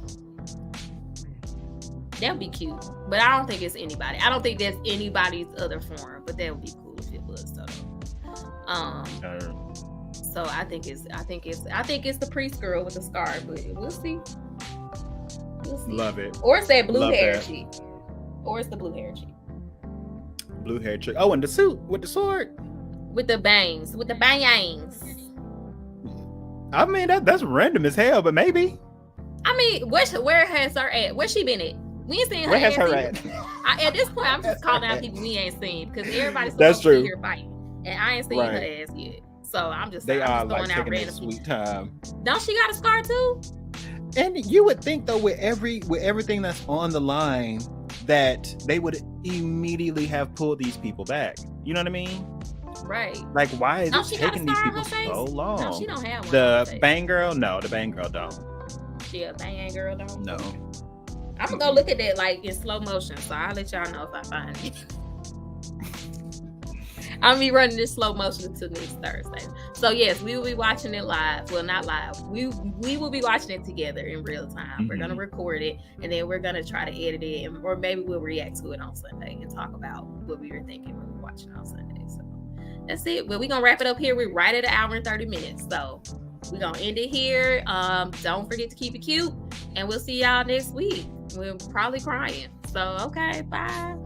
That would be cute. But I don't think it's anybody. I don't think that's anybody's other form. But that would be cool if it was Toto. So I think it's the priest girl with the scar, but we'll see. Love it. Or it's that blue Love hair that. chick. Or it's the blue hair chick. Blue hair chick. Oh, and the suit with the sword. With the bangs. With the bangs. I mean, that's random as hell, but maybe. I mean, where has her at? Where she been at? We ain't seen her. Where has her at? At this point, I'm just calling out people we ain't seen because everybody's supposed to be here fighting, and I ain't seen her ass yet. So I'm just they are just like throwing out taking a random sweet time. Don't she got a scar too? And you would think though, with everything that's on the line, that they would immediately have pulled these people back. You know what I mean? Right. Like, why is Don't it she got a taking these scar on people her face? so long? No, she don't have one. The bang girl? No, the bang girl don't. She a bang girl don't? No. I'm gonna go look at that like in slow motion, so I'll let y'all know if I find it. I'll be running this slow motion until next Thursday. So yes, we will be watching it live. Well, not live. We will be watching it together in real time. Mm-hmm. We're gonna record it and then we're gonna try to edit it, or maybe we'll react to it on Sunday and talk about what we were thinking when we were watching on Sunday. So that's it. But we're gonna wrap it up here. We're right at 1 hour and 30 minutes. So we're gonna end it here. Don't forget to keep it cute, and we'll see y'all next week. We're probably crying. So okay, bye.